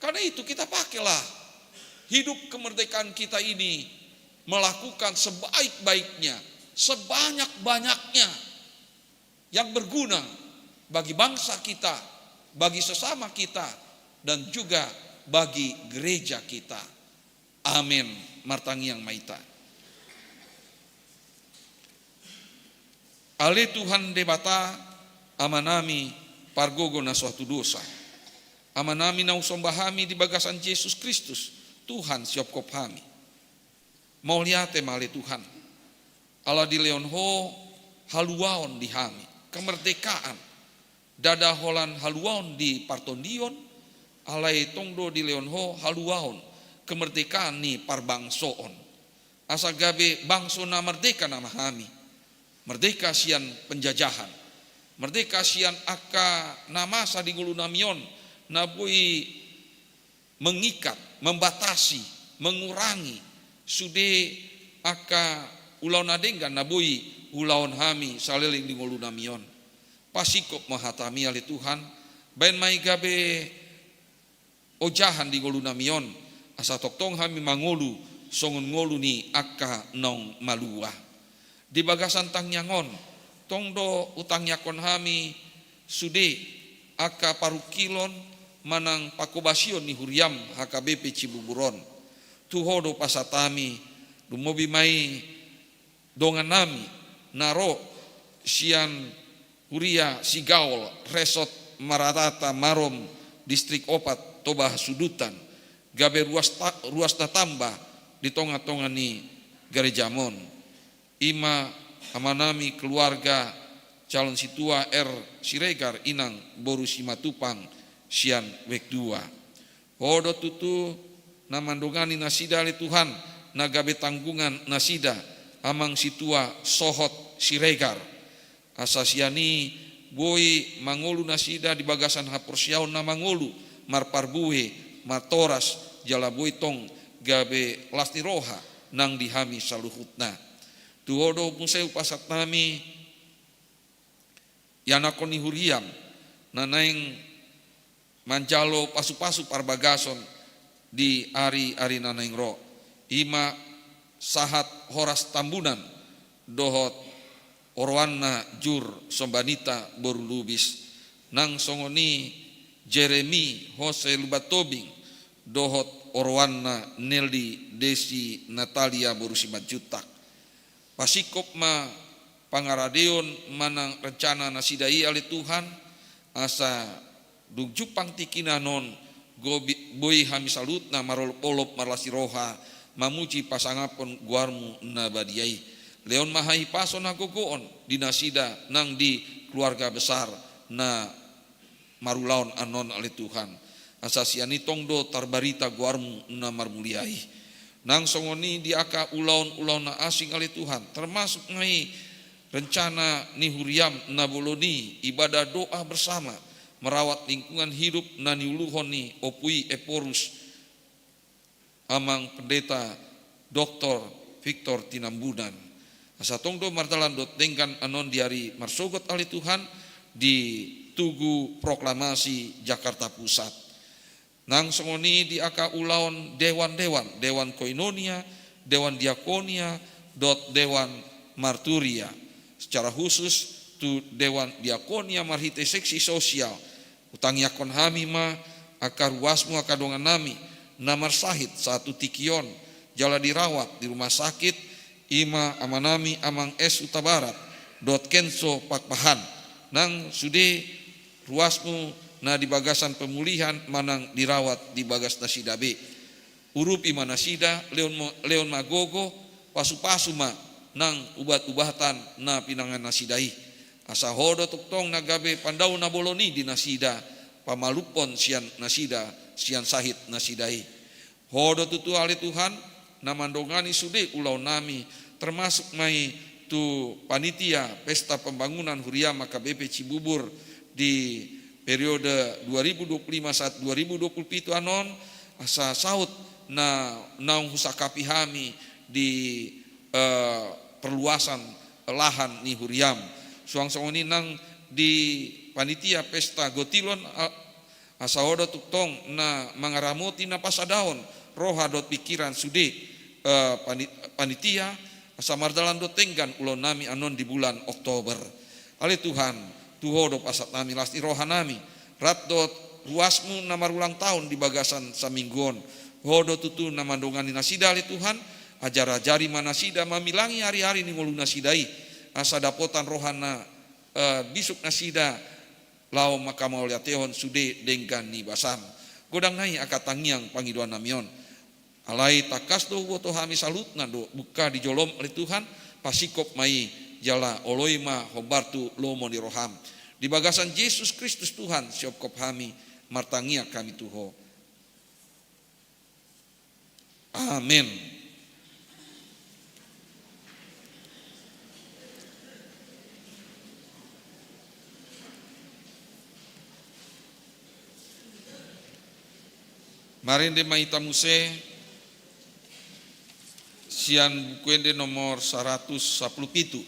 karena itu kita pakailah hidup kemerdekaan kita ini melakukan sebaik-baiknya sebanyak-banyaknya yang berguna bagi bangsa kita bagi sesama kita dan juga bagi gereja kita amin martangi yang maita ale Tuhan debata amanami pargogo na suatu dosa amanami na usombahami di bagasan Yesus Kristus Tuhan siap kophami mau liate male Tuhan ala di leonho haluaon di hami kemerdekaan dada holan haluaon di partondion alai tongdo di leonho haluaon kemerdekaan ni parbangsoon asa gabe bangso na merdeka na mahami merdeka sian penjajahan merdeka sian aka namasa di ngulunamion nabui mengikat membatasi mengurangi sude aka ulaun adenggan nabui ulaun hami saleling di ngulunamion pasikop mahatami ale Tuhan bain mai gabe ojahan di ngulunamion asa toktong hami mangulu songon ngolu ni akka nong malua. Di bagasan tang nyangon tongdo utang yakon hami sude aka parukilon manang pakobasion ni huriam HKBP Cibuburon. Tuhodo pasatami dumobi mai dongan nami naro sian huria sigaol resort maratata marom distrik opat toba sudutan gabe ruas tatamba di tonga-tonga ni garejamon. Ima amanami keluarga calon situa Siregar inang boru simatupang sian wek dua. Hodo tutu namandongani nasida le Tuhan nagabe tanggungan nasida amang situa sohot Siregar. Asasiani boi mangolu nasida di bagasan haporsiaon na mangolu marparbuhe matoras jala boi tong gabe lasti roha nang dihami saluhutna. Tuhodo museu pasat nami yanakoni huriam nanaing manjalo pasu-pasu parbagason di ari nanaing ro. Ima sahat horas tambunan dohot orwana jur sombanita borulubis nang songoni Jeremy Jose Lubatobing dohot orwana Neldi Desi Natalia borusimat jutak. Pasikop ma pangaradeon manang rencana nasidai ale Tuhan asa dugjupang tikinanon boi hami salutna marol polop marlasi roha mamuji pasangapon guarmu nabadiai leon mahai pason agogoon di nasida nang di keluarga besar na marulaon anon ale Tuhan asasiani tongdo tarbarita guarmu na marmuliai nang songoni diaka ulaun na asing ale Tuhan termasuk ngai rencana ni huriam na boloni ibadah doa bersama merawat lingkungan hidup na niuluhoni opui eporus amang pendeta Dr. Victor Tinambunan asa tongdo mardalan dot dengkan anon diari marsogot ale Tuhan di Tugu Proklamasi Jakarta Pusat. Nang songoni di aka ulaon dewan koinonia, dewan diakonia, dewan marturia. Secara khusus tu dewan diakonia marhite seksi sosial. Utang yakon hami ma aka ruasmu aka dongan nami namar sahid satu tikion jala dirawat di rumah sakit ima amanami amang es utabarat kenso pakpahan nang sude ruasmu na di bagasan pemulihan manang dirawat di bagas nasidabe urup ima nasida leon magogo pasu-pasu ma nang ubat-ubatan na pinangan nasidai asa hodo tuktong nagabe pandau na boloni di nasida pamalupon sian nasida sian sahid nasidai hodo tutu ale Tuhan namandongani sude ulau nami termasuk mai tu panitia pesta pembangunan huriam HKBP Cibubur di periode 2025 saat 2027 anon asa saut na naung husakapi hami di perluasan lahan ni huriam suang songoni nang di panitia pesta gotilon asa odo tuktong na mangaramoti na pasadaon roha dot pikiran sude panitia asa mardalan dot tenggan ulon nami anon di bulan Oktober ale Tuhan tuhodo pasat nami lasti roha nami ratdot ruasmu namar ulang tahun di bagasan saminggon hodo tutu namandongani nasida ali Tuhan ajar-ajari manasida mamilangi hari-hari ni ngolu nasidai asa dapotan rohana bisuk nasida lao makamau liatehon sude dengkan ni basam godang nai akatangiang pangiduan namion alai takas do woto hami salutna do buka di jolom ali Tuhan pasikop mai jala oloima hobartu lomo di roham di bagasan Yesus Kristus Tuhan siopkop hami martangia kami tuho amin. Marinde maita muse sian bukuende nomor 117.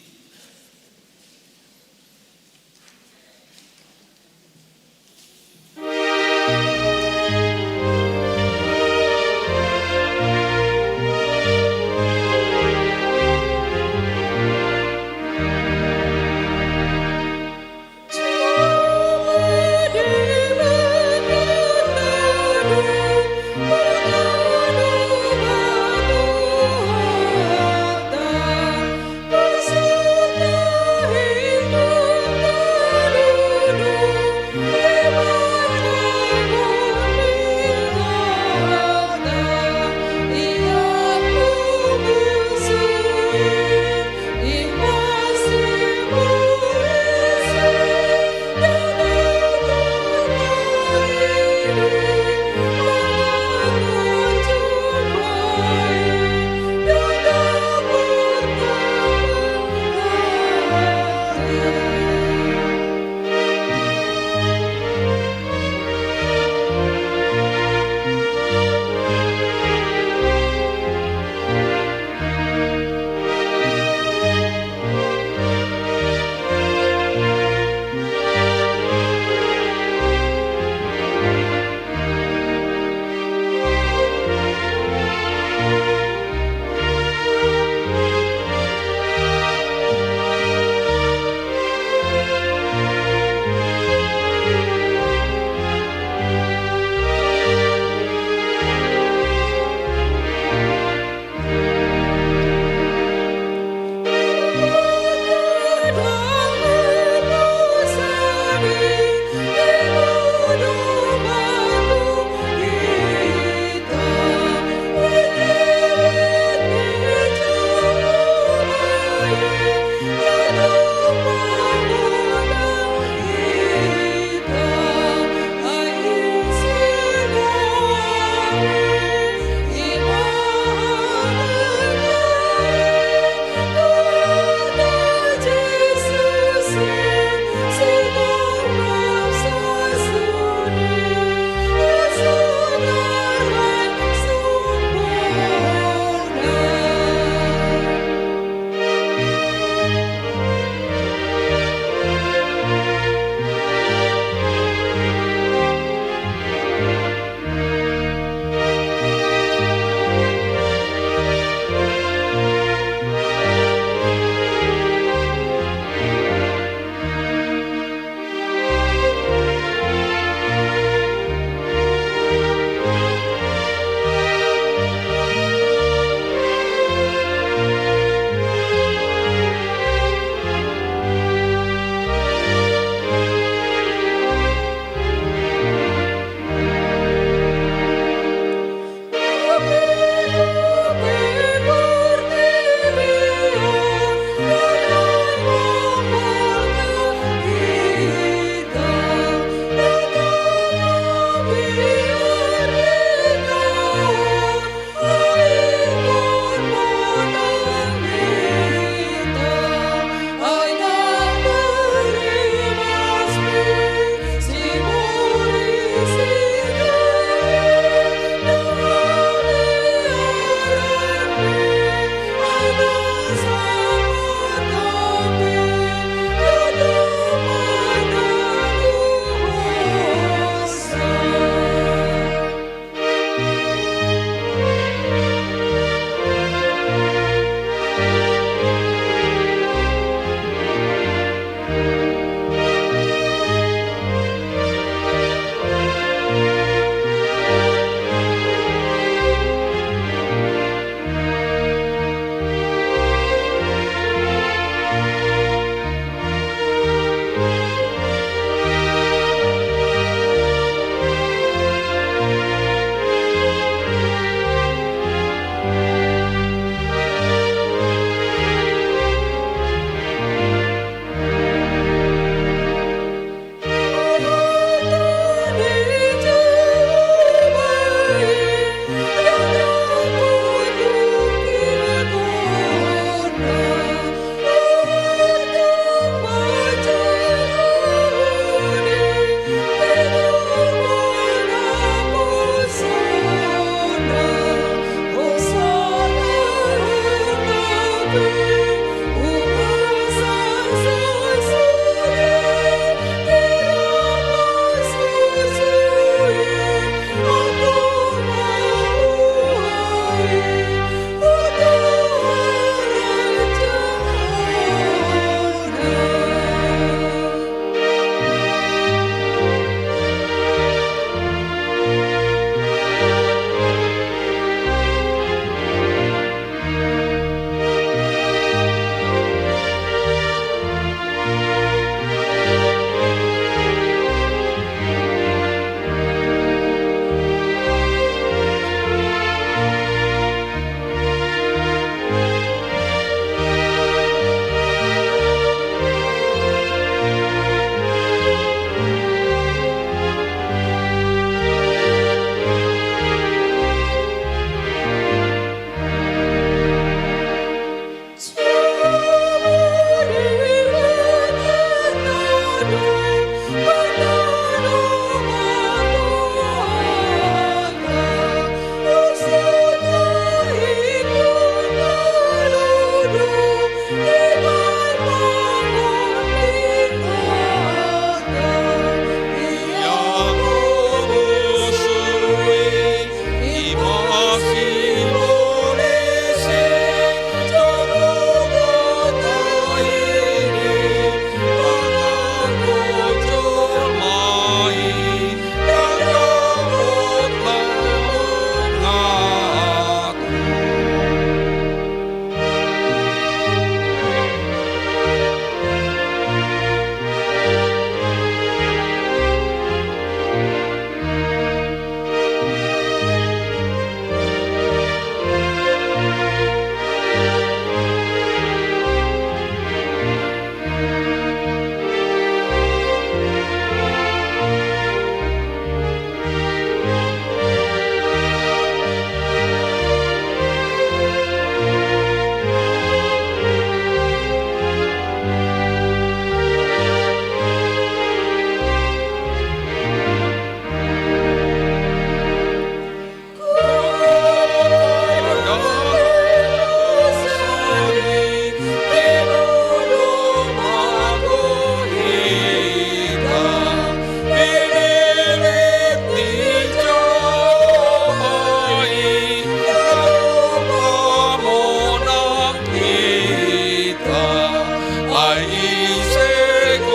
isegoani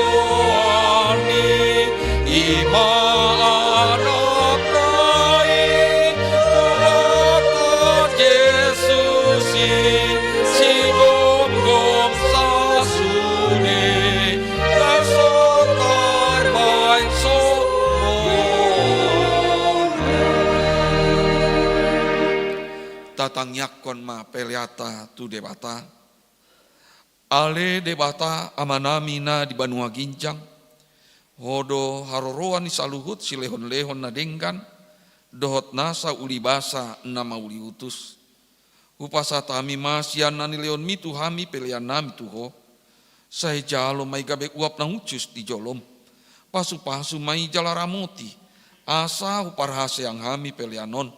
ima anak nai Tuhan Yesus si gom sasune nasotar baik tatang yakon ma peleata tu debata ale debata amanamina di Banua Ginjang hodo haroroan ni saluhut si lehon-lehon na denggan dohot nasa uli basa nama uli utus upasa tami masian nani leon mitu hami pelean nami tuho saya jalo mai gabe uap nang ucus di jolom pasu-pasu mai jalaramoti asa uparhase yang hami peleanon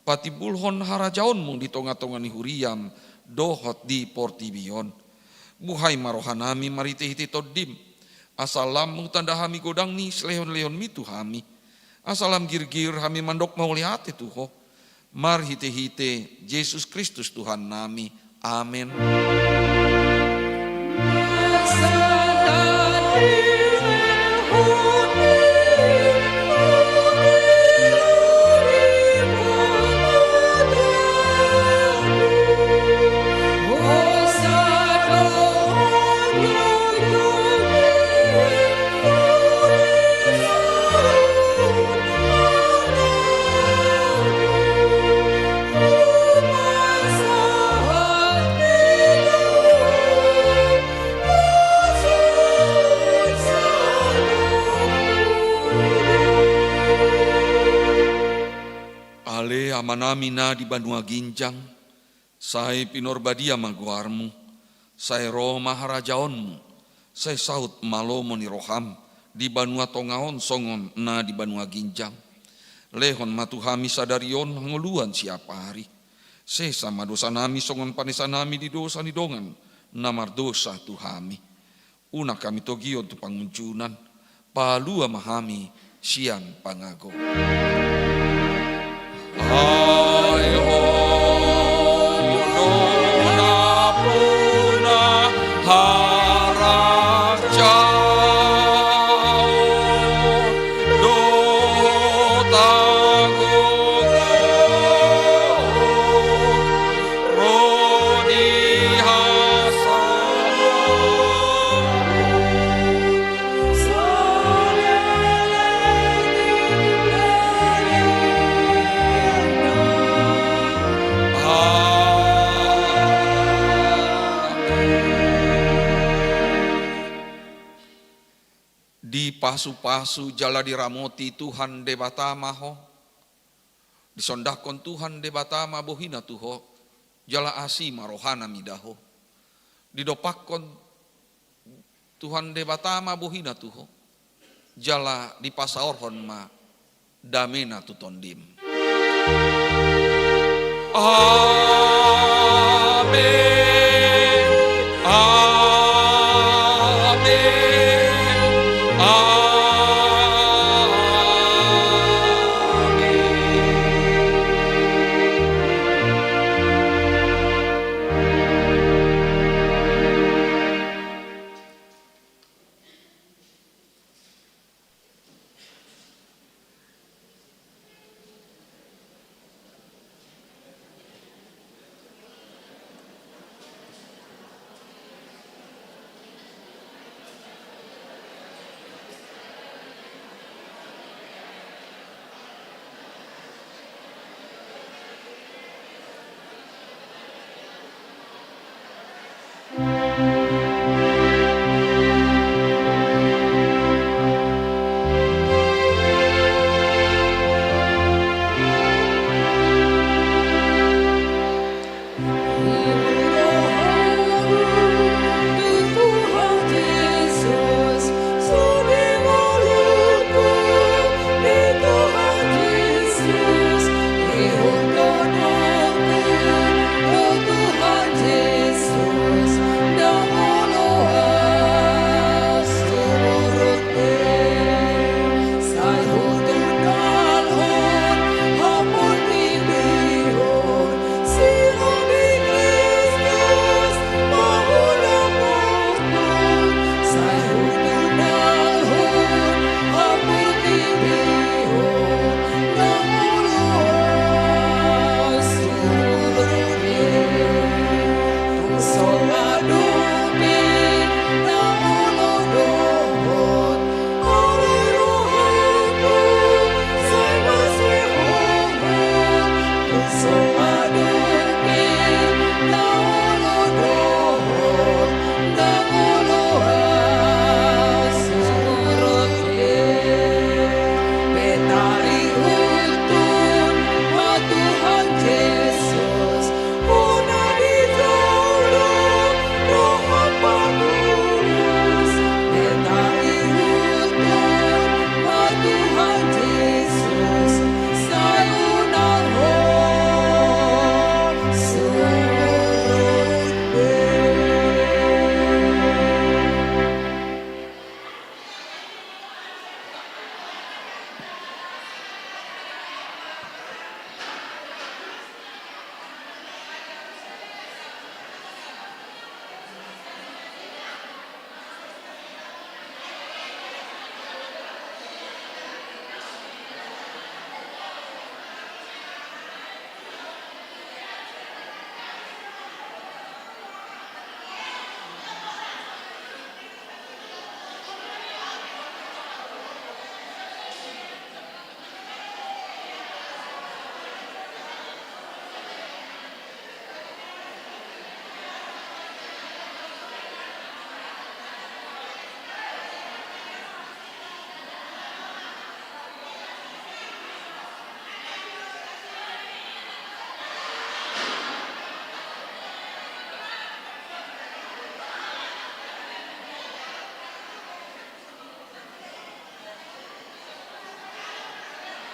pati bulhon harajaonmu di tonga-tonga ni huriam dohot di portibion buhai marohanami maritehiti todim asalam tanda hami godang ni selehon-lehon mitu hami asalam gir-gir hami mandok mau lihat itu ho marhite-hite Yesus Kristus Tuhan nami amin. Amanamina di Banua Ginjang, saya pinorbadia maguarmu, saya Roma harajaonmu, saya saut malomoni roham di Banua Tongaon songon na di Banua Ginjang, lehon matuhami sadarion ngoluan siapa hari, saya sama dosa nami songon panesanami di dosa ni dongan, namar dosa tuhami, una kami togion tu panguncunan, palua mahami sian pangago. Ayo dona puna harap jauh do tanggung rodi hasan di pasu-pasu jala diramoti Tuhan debatama ho disondakon Tuhan debatama bohina tuho jala asi marohana midaho didopakon Tuhan debatama bohina tuho jala di pasaorhon ma damena tutondim